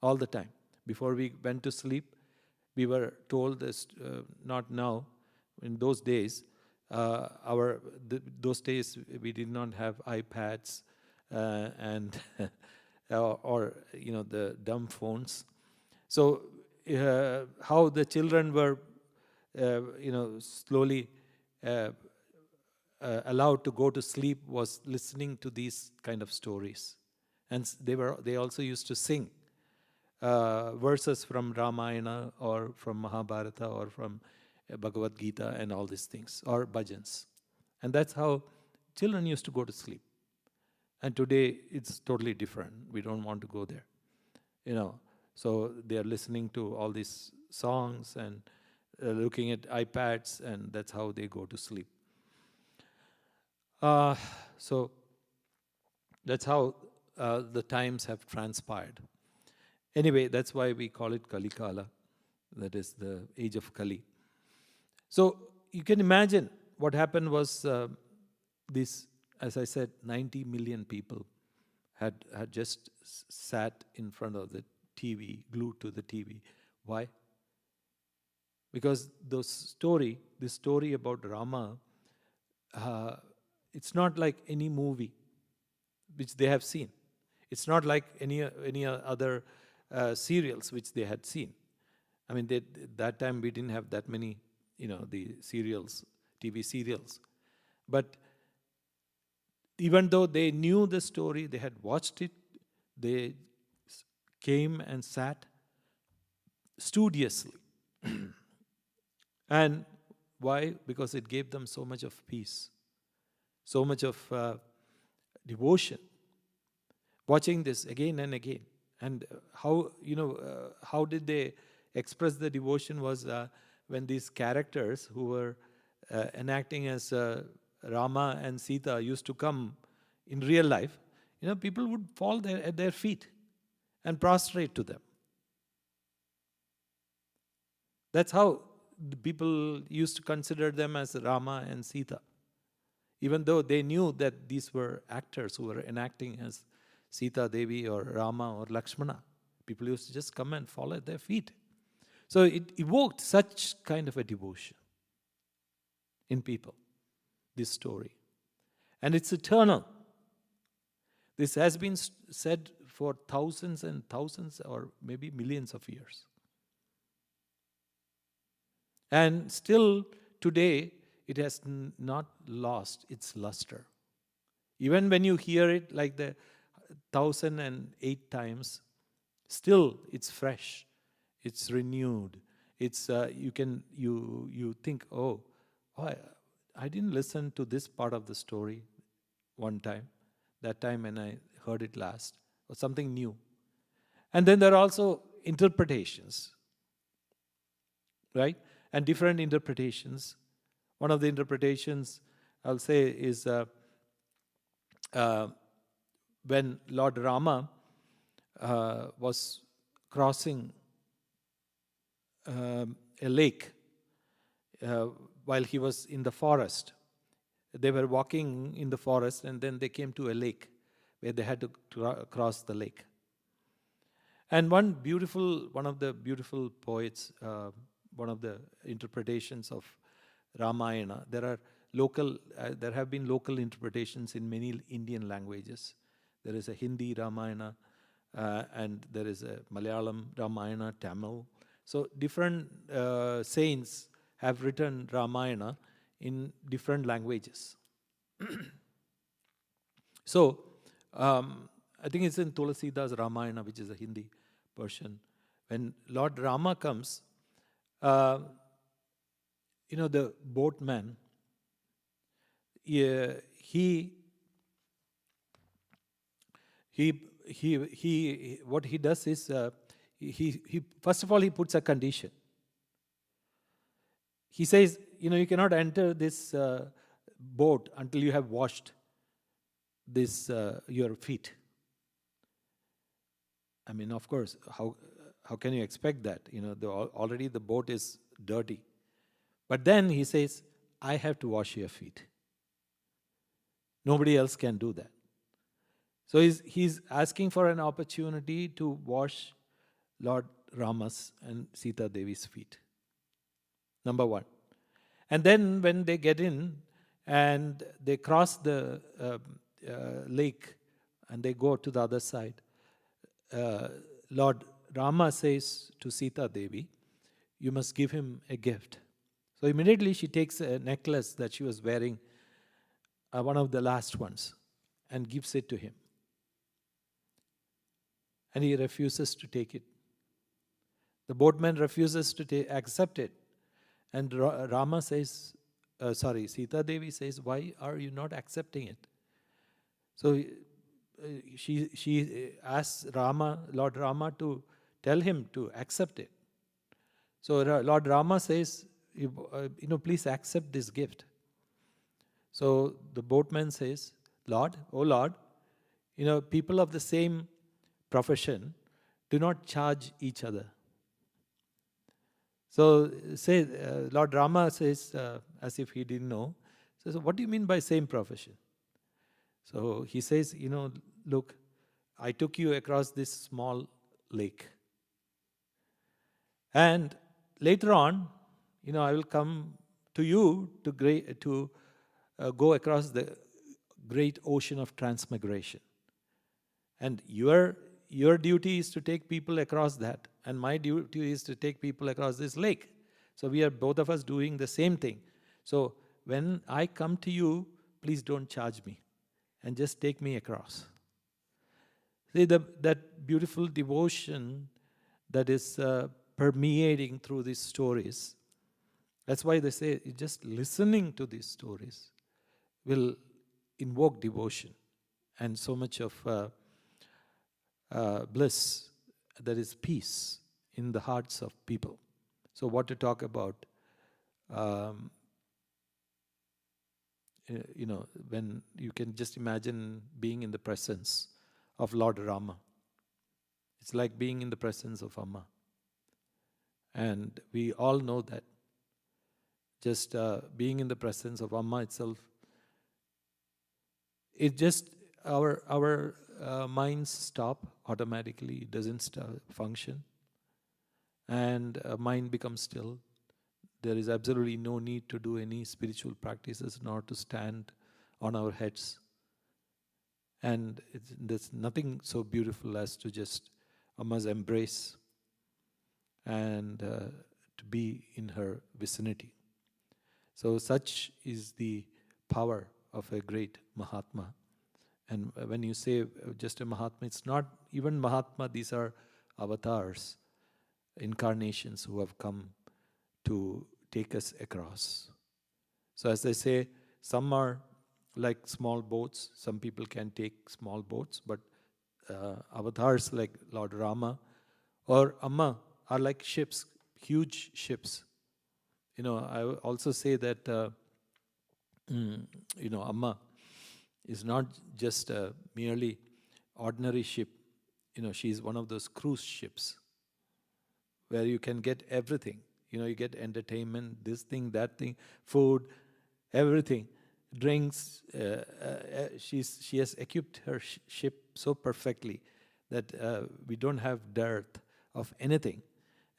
all the time. Before we went to sleep, we were told this, not now, in those days, those days we did not have iPads and or the dumb phones. So how the children were slowly allowed to go to sleep was listening to these kind of stories, and they also used to sing verses from Ramayana or from Mahabharata or from Bhagavad Gita and all these things, or bhajans. And that's how children used to go to sleep. And today it's totally different. We don't want to go there. So they are listening to all these songs and looking at iPads, and that's how they go to sleep. So that's how the times have transpired. Anyway, that's why we call it Kali Kala. That is the age of Kali. So you can imagine what happened was this, as I said, 90 million people had just sat in front of the TV, glued to the TV. Why? Because this story about Rama, it's not like any movie which they have seen. It's not like any other serials which they had seen. I mean, that time we didn't have that many, the serials, TV serials. But even though they knew the story, they had watched it, they came and sat studiously. And why? Because it gave them so much of peace, so much of devotion. Watching this again and again. And how did they express the devotion was when these characters who were enacting as Rama and Sita used to come in real life, people would fall at their feet and prostrate to them. That's how the people used to consider them as Rama and Sita. Even though they knew that these were actors who were enacting as Sita Devi or Rama or Lakshmana. People used to just come and fall at their feet. So it evoked such kind of a devotion in people, this story. And it's eternal. This has been said for thousands and thousands or maybe millions of years. And still today, it has not lost its luster. Even when you hear it like the 1,008 times, still it's fresh, it's renewed. It's you think, oh, I didn't listen to this part of the story one time, that time when I heard it last, or something new. And then there are also interpretations, right? And different interpretations. One of the interpretations I'll say is when Lord Rama was crossing a lake while he was in the forest. They were walking in the forest and then they came to a lake where they had to cross the lake. And one of the beautiful poets, one of the interpretations of Ramayana, there have been local interpretations in many Indian languages. There is a Hindi Ramayana and there is a Malayalam Ramayana, Tamil. So different saints have written Ramayana in different languages. So I think it's in Tulasidas Ramayana, which is a Hindi version. When Lord Rama comes, the boatman, what he does is he first of all he puts a condition. He says, you cannot enter this boat until you have washed this your feet. I mean, of course, how can you expect that? Already the boat is dirty. But then he says, I have to wash your feet. Nobody else can do that. So he's asking for an opportunity to wash Lord Rama's and Sita Devi's feet. Number one. And then when they get in and they cross the lake and they go to the other side, Lord Rama says to Sita Devi, you must give him a gift. So immediately she takes a necklace that she was wearing, one of the last ones, and gives it to him. And he refuses to take it. The boatman refuses to accept it. And Rama says, Sita Devi says, why are you not accepting it? So she asks Lord Rama to tell him to accept it. So Lord Rama says, please accept this gift. So the boatman says, Lord, oh Lord, people of the same profession do not charge each other. So Lord Rama says, as if he didn't know, says, what do you mean by same profession? So he says, look, I took you across this small lake. And later on, I will come to you to go across the great ocean of transmigration. And your duty is to take people across that. And my duty is to take people across this lake. So we are both of us doing the same thing. So when I come to you, please don't charge me. And just take me across. See, that beautiful devotion that is permeating through these stories. That's why they say just listening to these stories will invoke devotion and so much of bliss, that is peace in the hearts of people. So what to talk about, when you can just imagine being in the presence of Lord Rama. It's like being in the presence of Amma. And we all know that. Just being in the presence of Amma itself, it just, our minds stop automatically. It doesn't function. And mind becomes still. There is absolutely no need to do any spiritual practices nor to stand on our heads. And there's nothing so beautiful as to just Amma's embrace and to be in her vicinity. So such is the power of a great Mahatma. And when you say just a Mahatma, it's not even Mahatma, these are avatars, incarnations who have come to take us across. So as they say, some are like small boats. Some people can take small boats, but avatars like Lord Rama or Amma are like ships, huge ships. I also say that, Amma is not just a merely ordinary ship. She's one of those cruise ships where you can get everything. You get entertainment, this thing, that thing, food, everything, drinks. She has equipped her ship so perfectly that we don't have dearth of anything.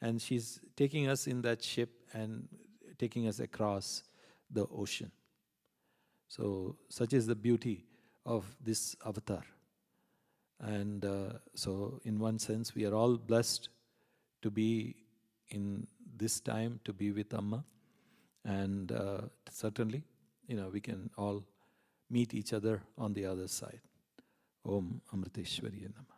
And she's taking us in that ship and taking us across the ocean. So such is the beauty of this avatar. And so in one sense, we are all blessed to be in this time, to be with Amma. And certainly, we can all meet each other on the other side. Om Amriteshwariya Namah.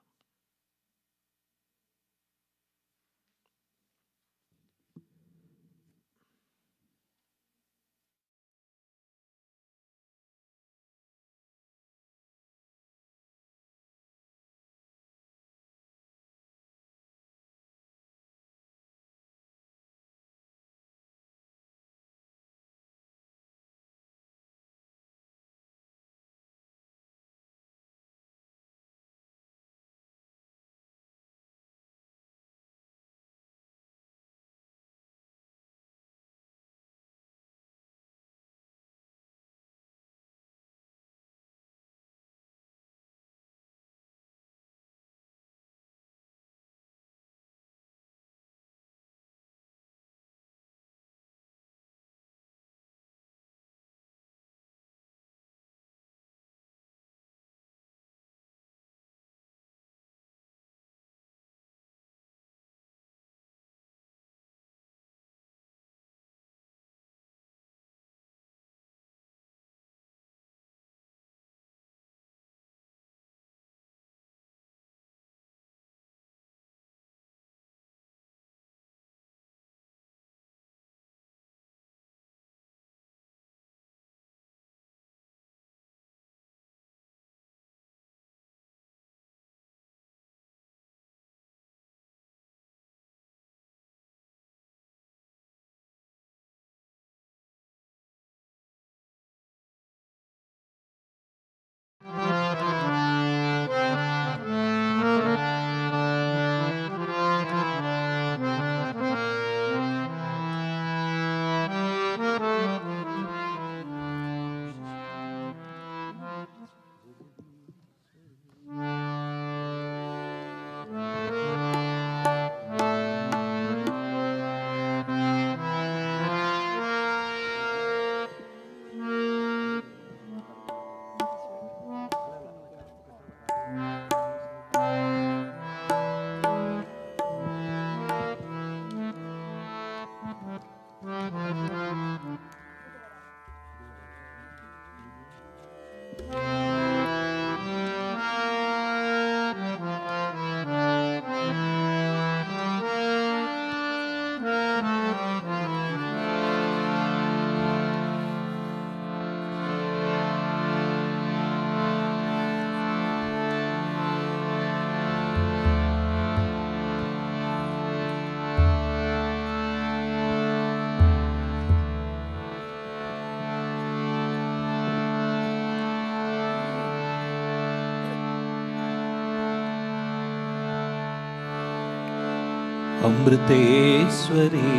Amriteshwari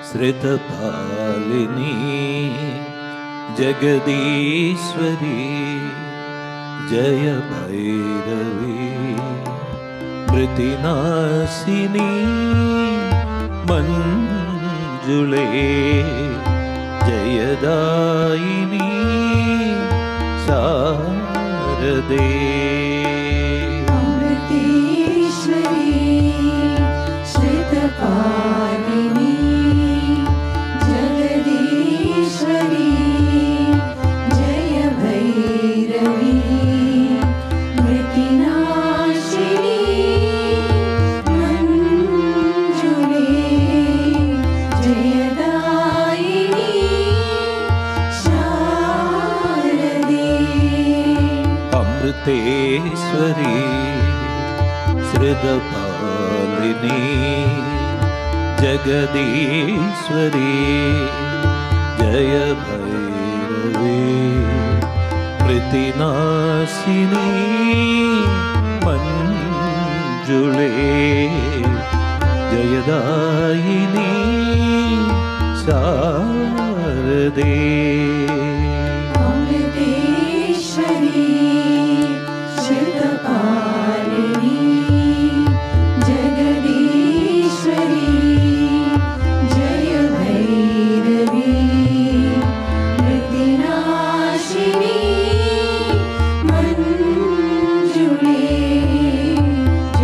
श्रितपालिनी Jagadishwari जय भैरवी मृतिनाशिनी मंजुले जयदायिनी शारदे श्रितपालिनी जगदीश्वरी जय भैरवी मृतिनाशिनी मंजुले जयदायिनी शारदे अमृतेश्वरी श्रितपालिनी जगदीश्वरी जय भैरवी मृतिनाशिनी मंजुले जयदायिनी शारदे अमृतेश्वरी श्रितपालिनी जगदीश्वरी जय भैरवी मृतिनाशिनी मंजुले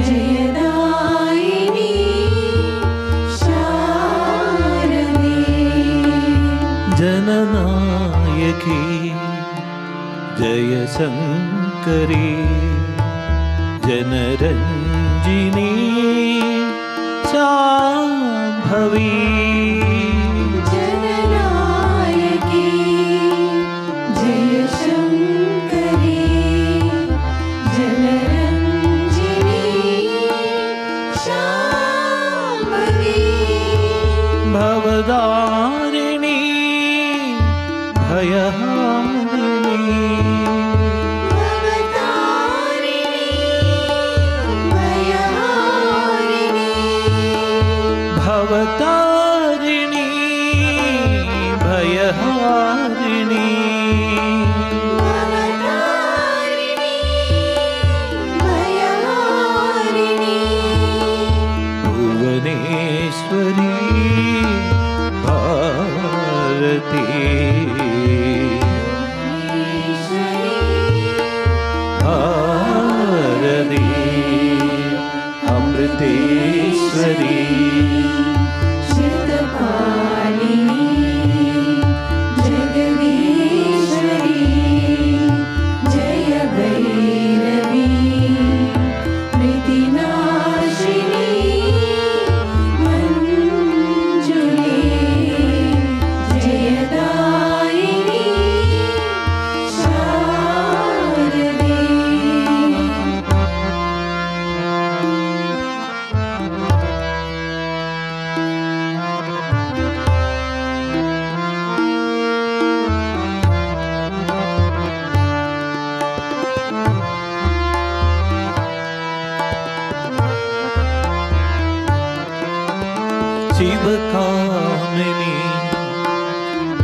जयदायिनी शारदे जननायकी जय शंकरी जनरंजिनी शांभवी जननायकी जय शंकरी जनरंजिनी शांभवी भवदारिणी भयहारिणी भवतारिणी भयहारिणी भुवनेश्वरी भारती भारती अमृतेश्वरी श्रितपालिनी जगदीश्वरी जय भैरवी मृतिनाशिनी मंजुले जयदायिनी शारदे शिवकामिनी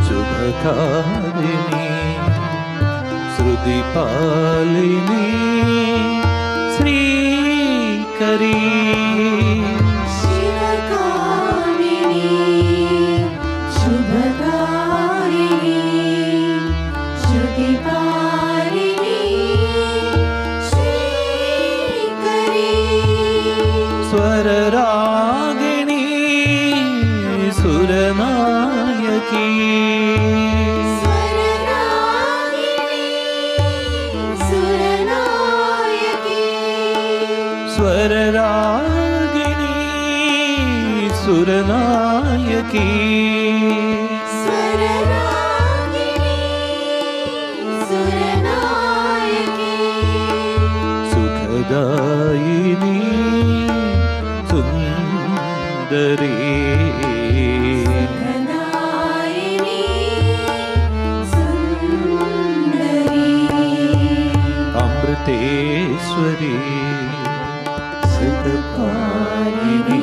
शुभकारिणी श्रुतिपालिनी श्रीकरी शिवकामिनी शुभकारिणी श्रुतिपालिनी श्रीकरी स्वररागिणी सुरनायकी स्वररागिणी सुरनायकी स्वररागिणी सुरनायकी स्वररागिणी सुरनायकी सुखदायिनी सुंदरी सुखदायिनी सुंदरी अमृतेश्वरी श्रितपालिनी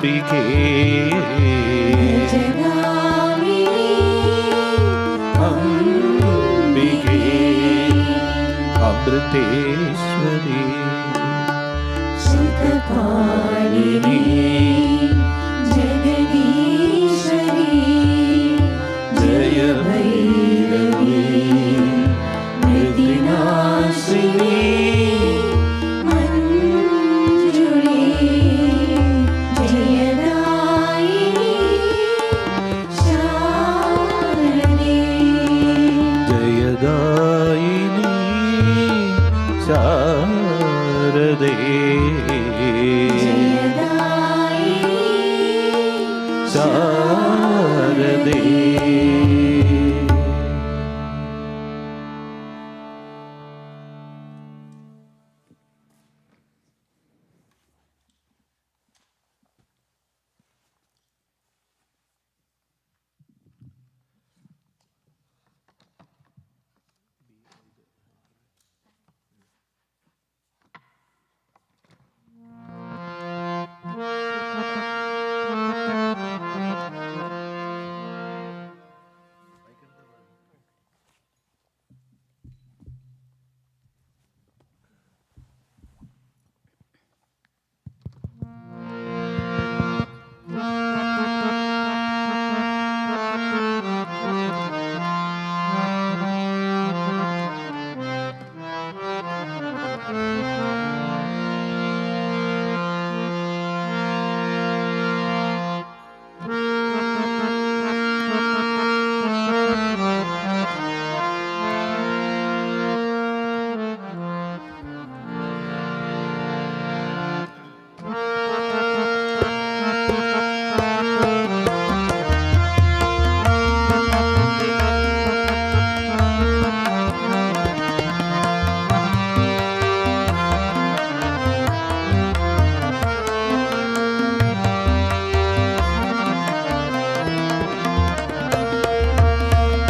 अंबिके जगामिनी अंबिके अमृतेश्वरी शतपाणिनी जगदीश्वरी जय भैरवी मृदिनाशिनी मंजुळे जयदायिनी शारदे जयदायिनी शारदे शारदे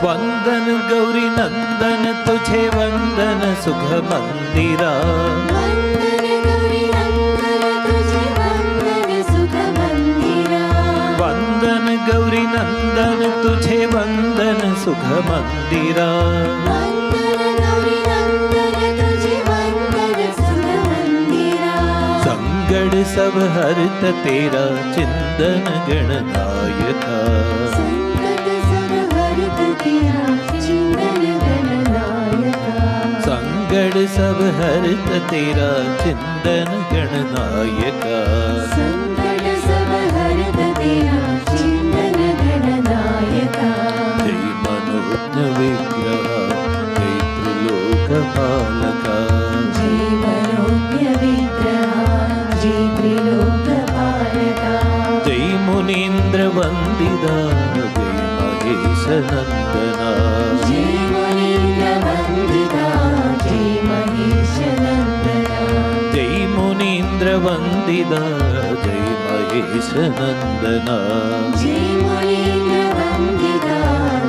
वंदन गौरी नंदन तुझे वंदन सुख मंदिरा वंदन गौरी नंदन तुझे वंदन सुख मंदिरा वंदन गौरी नंदन तुझे वंदन सुख मंदिरा वंदन गौरी नंदन तुझे वंदन सुख मंदिरा संगड़ सब हरत तेरा चिंतन गणनायका संकट सब हरत तेरा चिंतन गणनायका संगड़ सब हरत तेरा चिंतन गणनायका संकट सब हरत तेरा चिंतन गणनायका जय मनोज्ञ विग्रह जय त्रिलोकपालका जय मनोज्ञ विग्रह जय त्रिलोकपालका जय मुनीन्द्र वंदिता जय महेश नंदना जय मुनीन्द्र वंदिता जय महेश नंदना जय मुनीन्द्र वंदिता जय महेश नंदना जय मुनीन्द्र वंदिता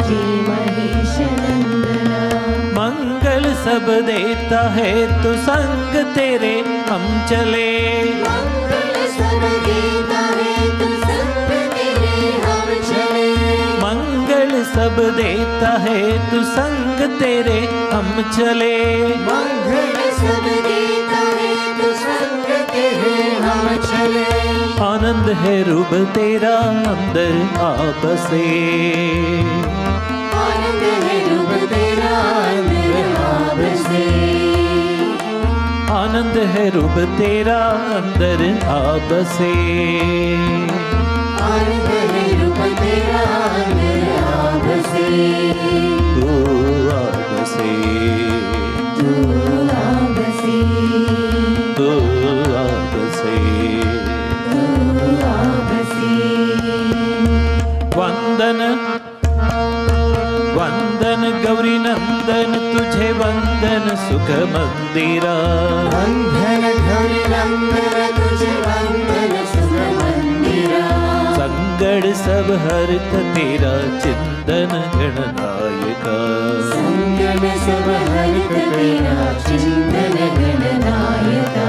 जय महेश नंदना मंगल सब देता है तो संग तेरे हम चले मंगल सब देता है तो संग तेरे हम चले मंगल सब देता है तो संग तेरे हम चले मंगल सब देता है तो संग तेरे हम चले आनंद है रूप तेरा अंदर आ बसे आनंद है रूप तेरा अंदर आ बसे आनंद है रूप तेरा अंदर आ बसे आनंद है रूप तेरा अंदर आ बसे तू आ बसे तू आ बसे तू आ बसे तू आ बसे वंदन वंदन गौरी नंदन तुझे वंदन सुख मंदिरा वंदन गौरी नंदन तुझे वंदन सुख मंदिरा संग संगड़ सब हरत तेरा चिंतन गणनायका। संगम सब हरत तेरा चिंतन गणनायका।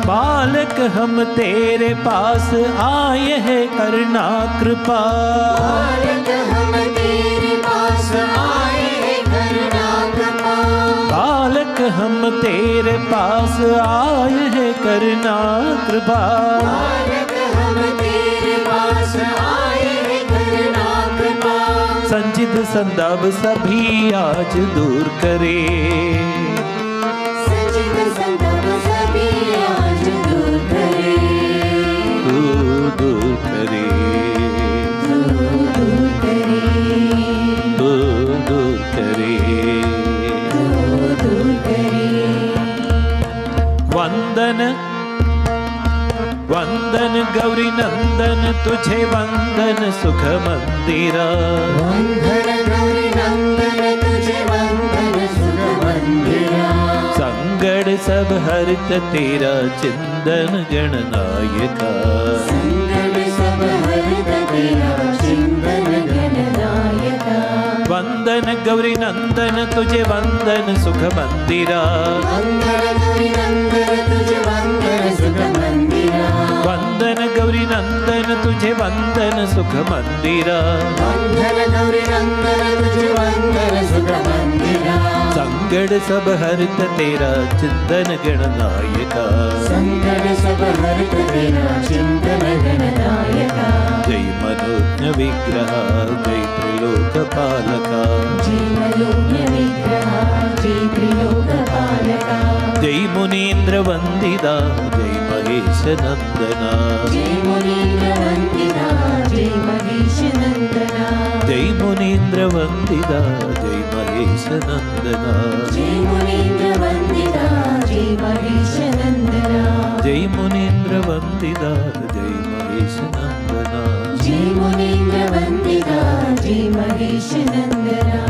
बालक हम तेरे पास आए हैं करना कृपा। बालक हम तेरे पास आए हैं करना कृपा। बालक हम तेरे पास आए हैं करना कृपा। बालक हम तेरे पास आए हैं करना कृपा। संचित संदब सभी आज दूर करे। संचित संदब सभी आज दूर करे। दूर करे। दूर करे। दूर करे। दूर करे। वंदन वंदन गौरी नंदन तुझे वंदन सुख मंदिरा। वंदन गौरी नंदन तुझे वंदन सुख मंदिरा। संगड़ सब हरत तेरा चिंतन गणनायका। संगम सब हरत तेरा चिंतन गणनायका। वंदन गौरी नंदन तुझे वंदन सुख मंदिरा। वंदन गौरी नंदन तुझे वंदन सुख मंदिरा। वंदन गौरी नंदन तुझे वंदन सुख मंदिरा। वंदन गौरी नंदन तुझे वंदन सुख मंदिरा। संगड़ सब हरत तेरा चिंतन गणनायका। संगम सब हरत तेरा चिंतन गणनायका। जय मनोज्ञ विग्रह जय त्रिलोक पालका। जय मनोज्ञ विग्रह जय त्रिलोक पालका। जय मुनीन्द्र वंदिता जय महेश नंदना। जय मुनीन्द्र वंदिता जय महेश नंदना। जय मुनीन्द्र वंदिता जय महेश नंदना। जय मुनीन्द्र वंदिता जय महेश नंदना। जय मुनीन्द्र वंदिता जय महेश नंदना। जय मुनीन्द्र वंदिता जय महेश नंदना।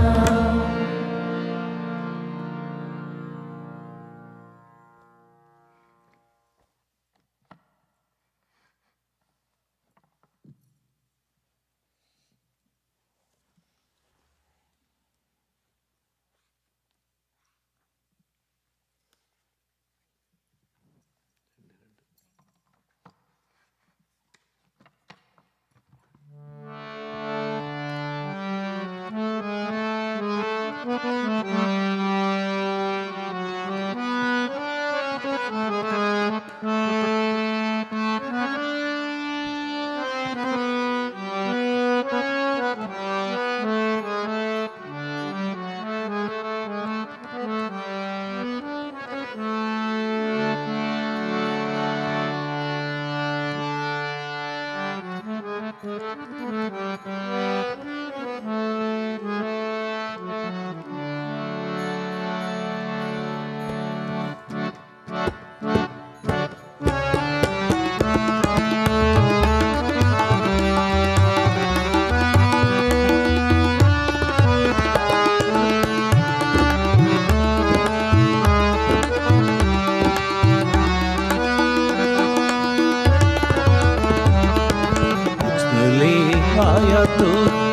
आया तो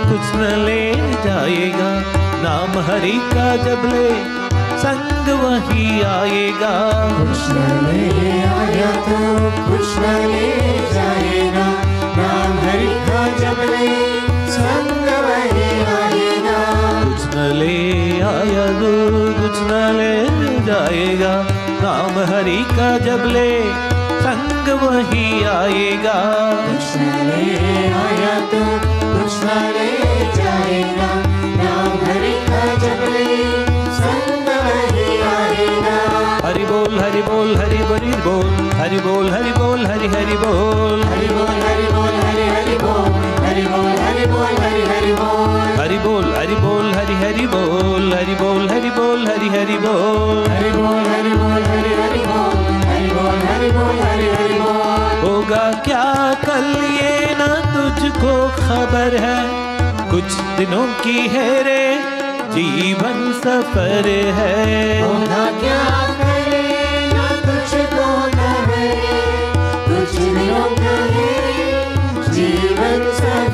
कुछ न ले जाएगा। नाम हरि का जब ले संग वही आएगा। कुछ न ले आया तो कुछ न ले जाएगा। नाम हरि का जब ले संग वही आएगा। कुछ न ले आया तो कुछ न ले जाएगा। नाम हरि का जब ले संग वही आएगा। कुछ न ले आया तो कुछ न ले जाएगा। नाम हरि का जब ले संग वही आएगा। हरि बोल हरि बोल हरि हरि बोल हरि बोल हरि बोल हरि हरि बोल हरि बोल हरि बोल हरि हरि बोल हरि बोल हरि बोल हरि हरि बोल हरि बोल हरि बोल हरि हरि बोल हरि बोल हरि बोल हरि हरि बोल हरि बोल हरि बोल हरि हरि बोल हरि बोल हरि बोल हरि हरि बोल। होगा क्या कल ये ना तुझको खबर है। कुछ दिनों की है रे जीवन सफर है। होगा क्या करे ना तुझको खबर है। कुछ दिनों का है जीवन सफर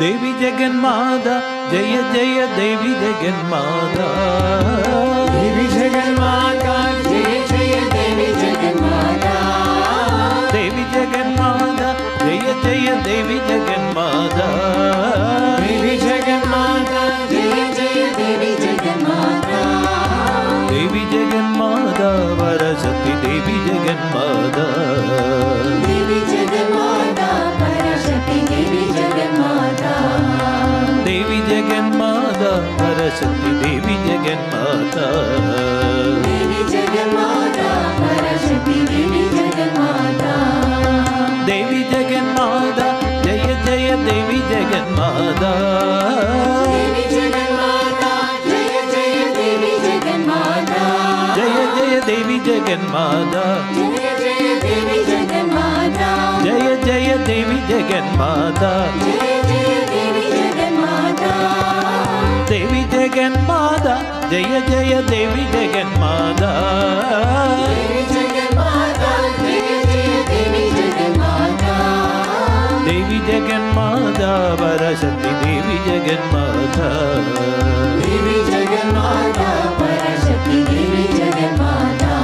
देवी जगन्माता जय जय देवी जगन्माता देवी जगन्माता जय जय देवी जगन्माता देवी जगन्माता जय जय देवी जगन्माता देवी जगन्माता जय जय देवी जगन्माता देवी जगन्माता वरशक्ति देवी जगन्माता देवी जगन्माता परशक्ति देवी जगन्माता देवी जगन्माता वरशक्ति देवी जगन्माता देवी जगन्माता परशक्ति देवी जगन्माता देवी जगन्माता जय जय देवी जगन्माता देवी जगन्माता जय जय देवी जगन्माता जय जय देवी जगन्माता जय जय देवी जगन्माता जय जय देवी जगन्माता जय जय देवी जगन्माता देवी जगन्माता जय जय देवी जगन्माता देवी जगन्माता जय जय देवी जगन्माता देवी जगन्माता वरशक्ति देवी जगन्माता देवी जगन्माता परशक्ति देवी जगन्माता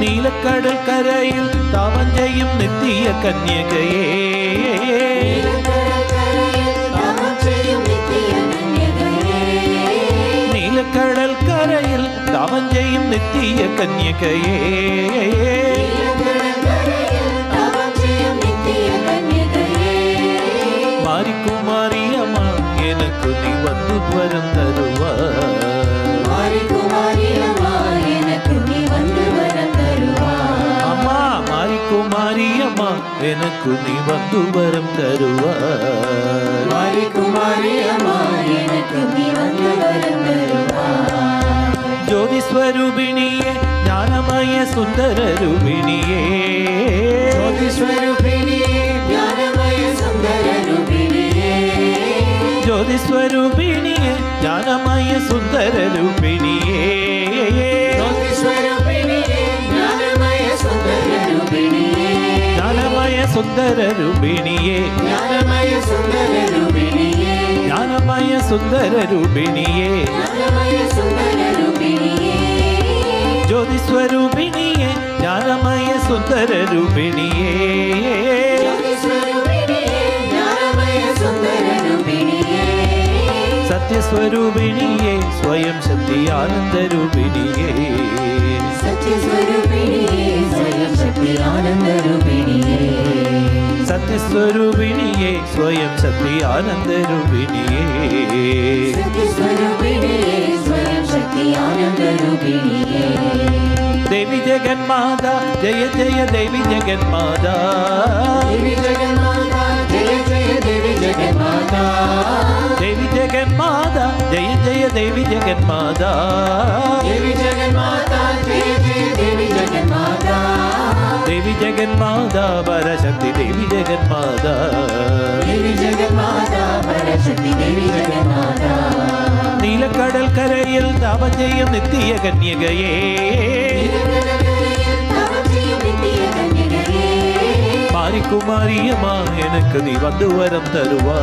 നീലക്കടൽ കരയിൽ താവം ചെയ്യും നിത്യ കന്യകയേ നീലക്കടൽ കരയിൽ താവം ചെയ്യും നിത്യ കന്യകയേ മാരിക്കുമാരിയമ്മ എനക്കു നീ വന്നു വരം തരുവാ അമ്മ മാരിക്കുമാരിയമ്മ എനക്കു നീ വന്നു വരം തരുവാ ജ്യോതിസ്വരൂപിണിയെ ജ്ഞാനമയ സുന്ദര രൂപിണിയേ ജ്യോതിസ്വരൂപിണിയെ ജ്ഞാനമയ സുന്ദര രൂപിണിയേ ജ്ഞാനമയ സുന്ദര രൂപിണിയേ ജ്ഞാനമയ സുന്ദര രൂപിണിയേ ജ്യോതിസ്വരൂപിണിയെ ജ്ഞാനമയ സുന്ദര രൂപിണിയേ സത്യസ്വരൂപിണിയെ സ്വയം ശക്തി ആനന്ദരൂപിണിയേ സത്യസ്വരൂപിണിയെ സ്വയം ശക്തി ആനന്ദരൂപിണിയേ देवी जगन्माता जय जय देवी जगन्माता देवी जगन्माता जय जय देवी जगन्माता देवी जगन्माता जय जय देवी जगन्माता देवी जगन्माता जय जय देवी जगन्माता देवी जगन्माता परशक्ति देवी जगन्माता देवी जगन्माता परशक्ति देवी जगन्माता നീലക്കടൽ കരയിൽ താപം ചെയ്യും നിത്യ കന്യകയേ മാരിക്കുമാരിയമ്മ എനക്ക് നീ വന്നു വരം തരുവാ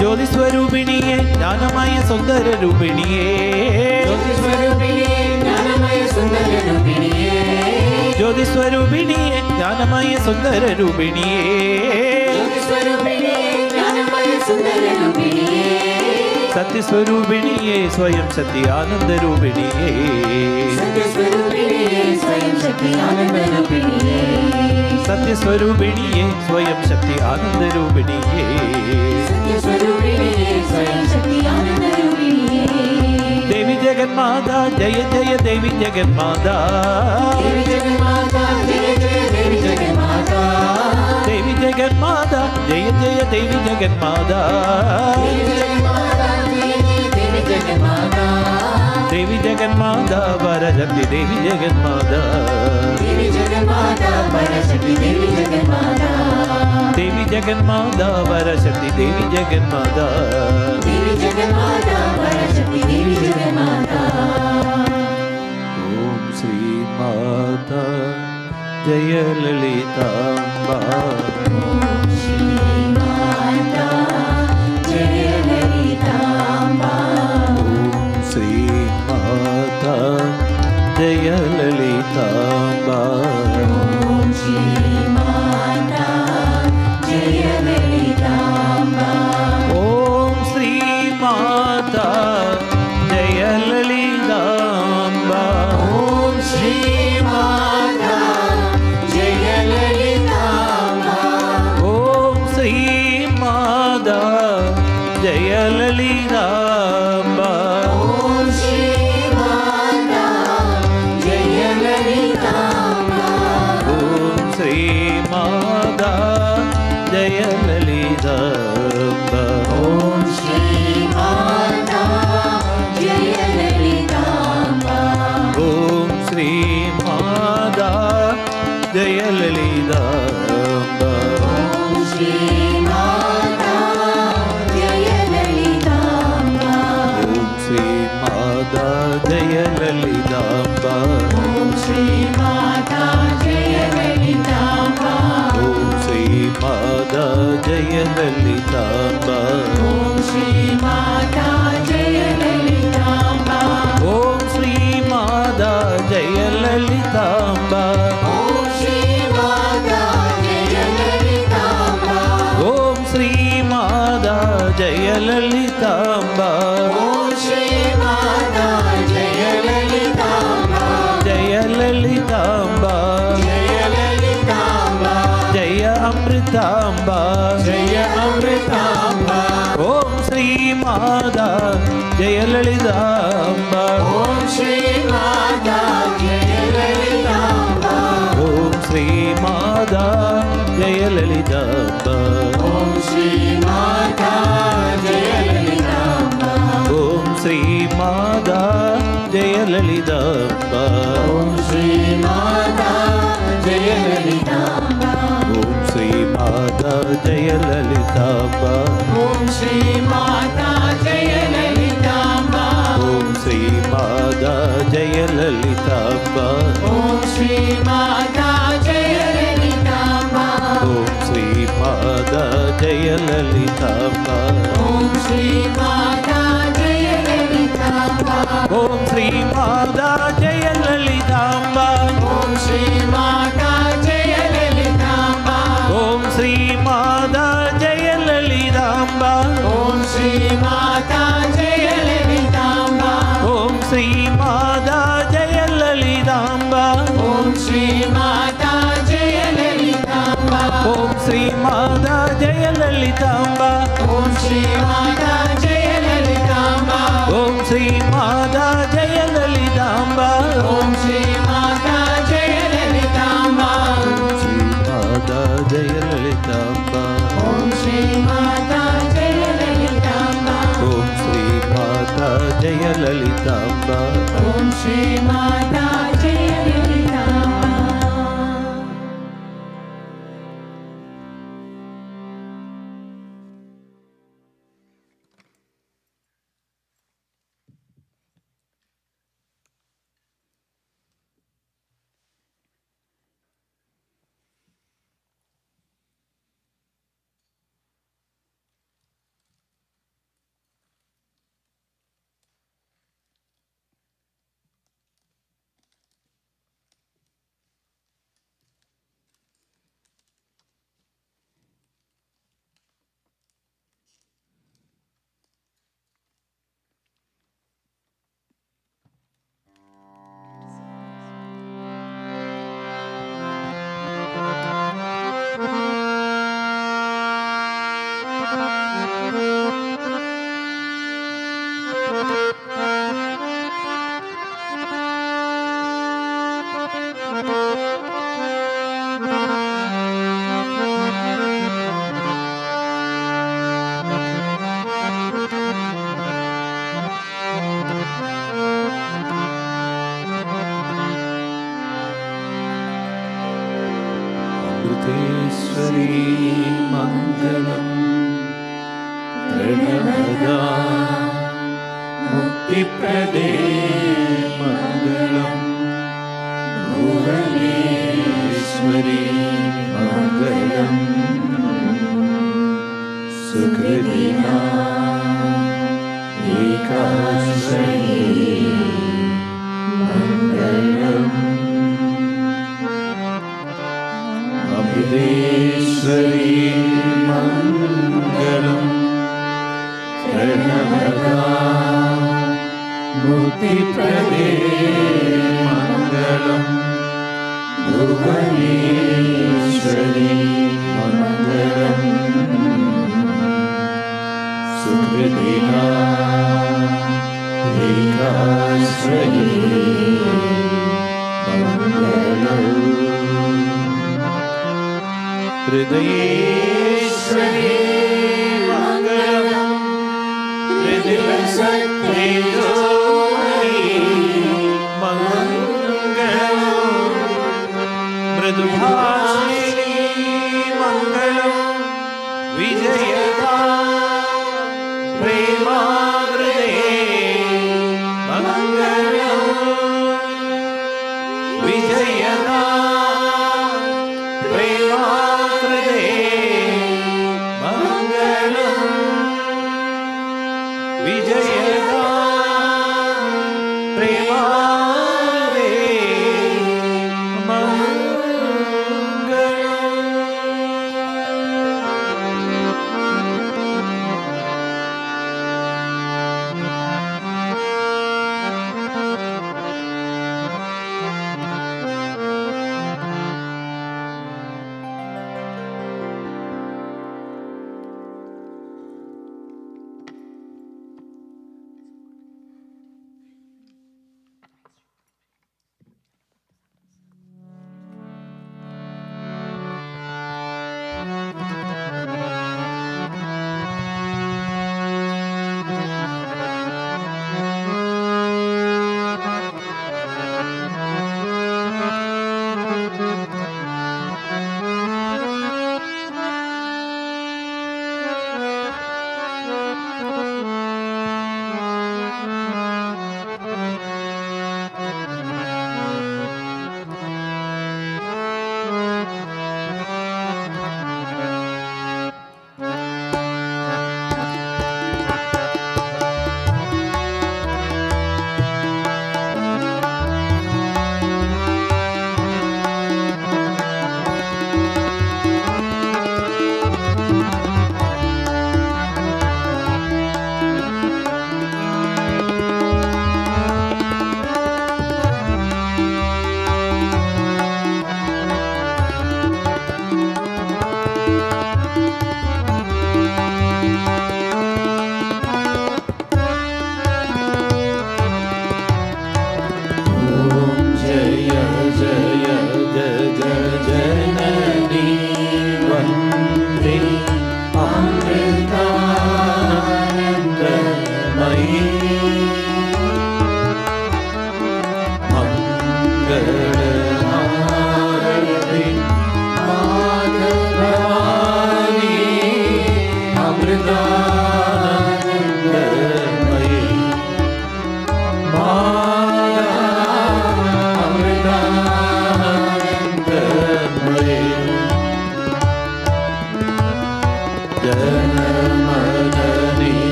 ജ്യോതിസ്വരൂപിണിയെ ജ്ഞാനമയ സുന്ദര രൂപിണിയേ ജ്യോതിസ്വരൂപിണിയെ ജ്ഞാനമയ സുന്ദര രൂപിണിയേ സത്യസ്വരൂപിണിയെ സ്വയം ശക്തി ആനന്ദരൂപിണിയേ സത്യസ്വരൂപിണിയെ സ്വയം ശക്തി ആനന്ദരൂപിണിയേ देवी जगन्माता जय जय देवी जगन्माता देवी जगन्माता जय जय देवी जगन्माता देवी जगन्माता जय जय देवी जगन्माता देवी जगन्माता परशक्ति देवी जगन्माता देवी जगन्माता परशक्ति देवी जगन्माता देवी जगन्माता परशक्ति देवी जगन्माता देवी जगन्माता परशक्ति देवी जगन्माता ओम Shri Mata Jaya Lalitamba. Sri Mata Jaya Lalitamba. Om Sri Mata Jaya Lalitamba. Om Shri Mata Jaya Lalitamba. Om Sri Mata Jaya Lalitamba. Om Shri Mata Jaya Lalitamba. Om Sri Mata Jaya Lalitamba. Om Shri Mata Jaya Lalitamba. Om Sri Mata Jaya Lalitamba. Om Shri Mata Jaya Lalitamba. Om Sri Mata Jaya Lalitamba. Om Shri Mata Jaya Lalitamba. Om Sri Mata Jaya Lalitamba. Om Shri Mata Jaya Lalitamba. Om Sri Mata Jaya Lalitamba. Om Shri Mata Jaya Lalitamba. Om Sri Mata Jaya Lalitamba. Om Shri Mata Jaya Lalitamba. Jaya Lalitamba. Jaya Lalitamba. Jaya Amritamba. Jaya Amritamba. Om Sri Mata Jaya Lalitamba. Om Shri Mata Jaya Lalitamba. Om Sri Mata Jaya Lalitamba. Om Shri Mata Jaya Lalitamba. Om Sri Mata Jaya Lalitamba. Om Shri Mata Jaya Lalitamba. Om Sri Mata Jaya Lalitamba. Om Shri Mata Jaya Lalitamba. Om Sri Mata Jaya Lalitamba. Om Shri Mata Jaya Lalitamba. Om Sri Mata Jaya Lalitamba. Om Shri Mata Jaya Lalitamba. Om Sri Mata Jaya Lalitamba. Om Shri Mata Jaya Lalitamba. Om Sri Mata Jaya Lalitamba. Om Shri Mata Jaya Lalitamba. Om Sri Mata Jaya Lalitamba. Om Shri Mata Jaya Lalitamba. Om Sri Mata Jaya Lalitamba. Om Shri Mata Jaya Lalitamba. Om Sri Mata Jaya Lalitamba. Om Shri Mata Jaya Lalitamba. Om Sri Mata Jaya Lalitamba. Om Shri Mata Jaya Lalitamba. Om Sri Mata Jaya Lalitamba. Amriteshwari Mangalam Pranavada Mukti Prade Mangalam Bhuvaneswari Mangalam Sukridina Ekaswari Mangalam Abhideshwari Mangalam Pranamada Mukti Prade Mangalam Bhuvaneshwari Mangalam Sukridina Ekaswari Mangalam Hridayeshwari Mangalam Hridivasatejori Mangalam Mridubhashini Mangalam Vijayata Premagrade Mangalam Vijayata Premagrade Mangalam Vijayata Premagrade Mangalam.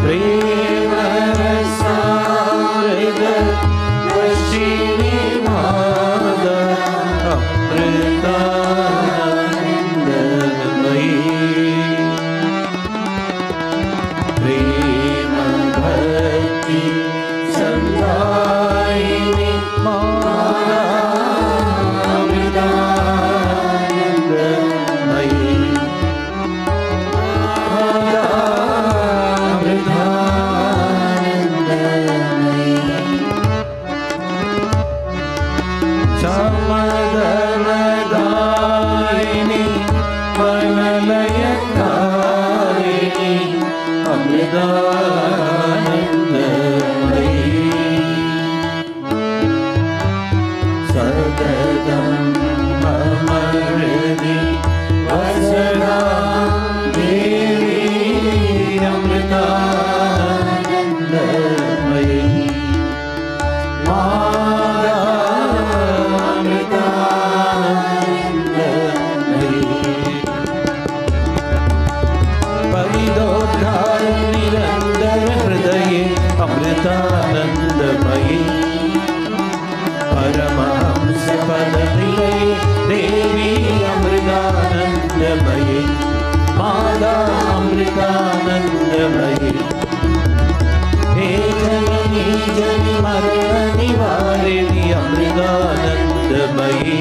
प्रेम रसामृत वर्षिणी माता अमृतानंदमयी प्रेम भक्ति संदायिनी माता अमृतानंदमयी समदमदायिनी मनलयकारिणी अमृतानंदमयी सततं मम हृदि वसदा देवी अमृतानंदमयी माता निरंतर हृदये अमृतानंदमयी परमहंस पदनिलये देवी अमृतानंदमयी माता अमृतानंदमयी हे जननी जनि मरण निवारिणी अमृतानंदमयी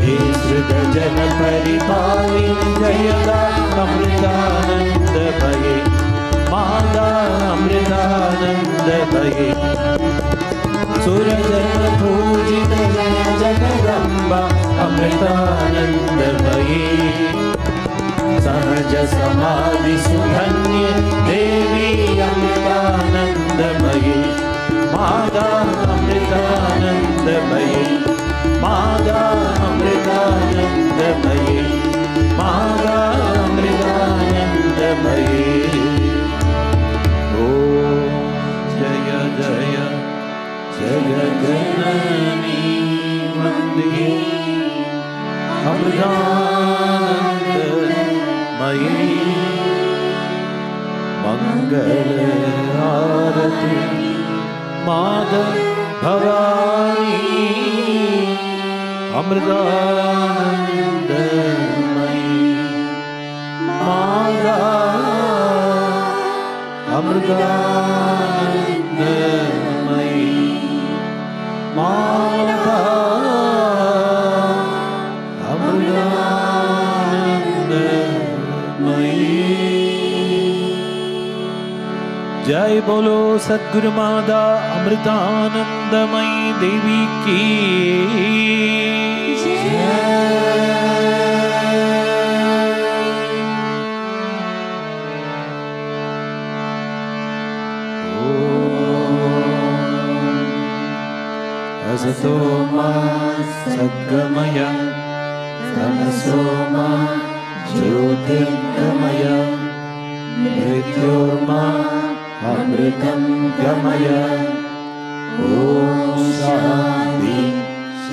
हे सृजन परिपालिनी जयदा अमृतानंदमयी माता अमृतानंदमयी सुरजन पूजित जय जगदम्बा अमृतानंदमयी सहज समाधि सुधन्य देवी अमृतानंदमयी माता अमृतानंदमयी माता अमृतानंदमयी माता अमृतानंदमयी ओम जय जय जगज्जननी वन्दे अमृतानंदमयी मंगल आरती माता भवानी अमृतानंदमयी माता अमृतानंदमयी माता अमृतानंदमयी। जय बोलो सद्गुरु माता अमृतानंदमयी देवी की असतो मा सद्गमय तमसो मा ज्योतिर्गमय मृत्योर्मा अमृतं गमय ॐ शान्ति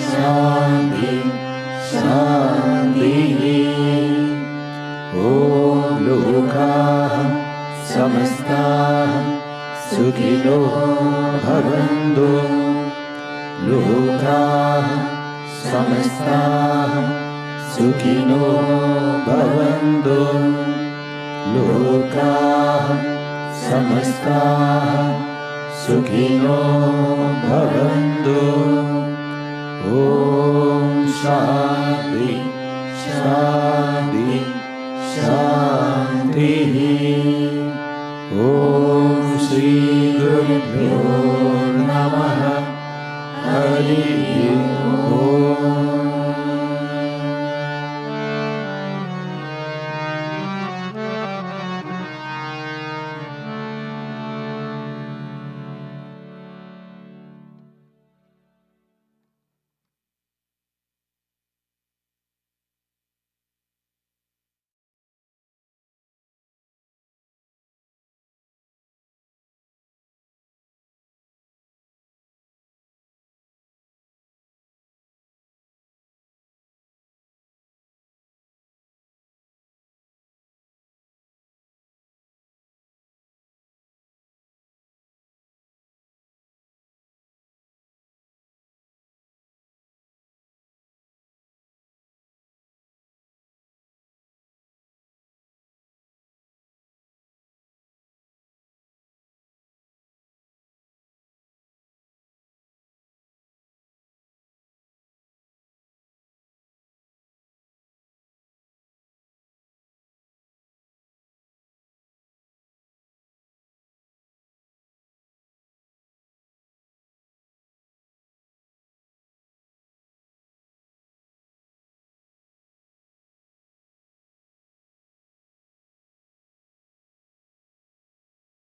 शान्ति शान्तिः ॐ लोकाः समस्ताः सुखिनो भवन्तु लोकाः समस्ताः सुखिनो भवन्तु लोकाः समस्ताः सुखिनो भवन्तु ॐ शान्ति शान्ति शान्तिः ॐ श्री गुरुभ्यो नमः हरि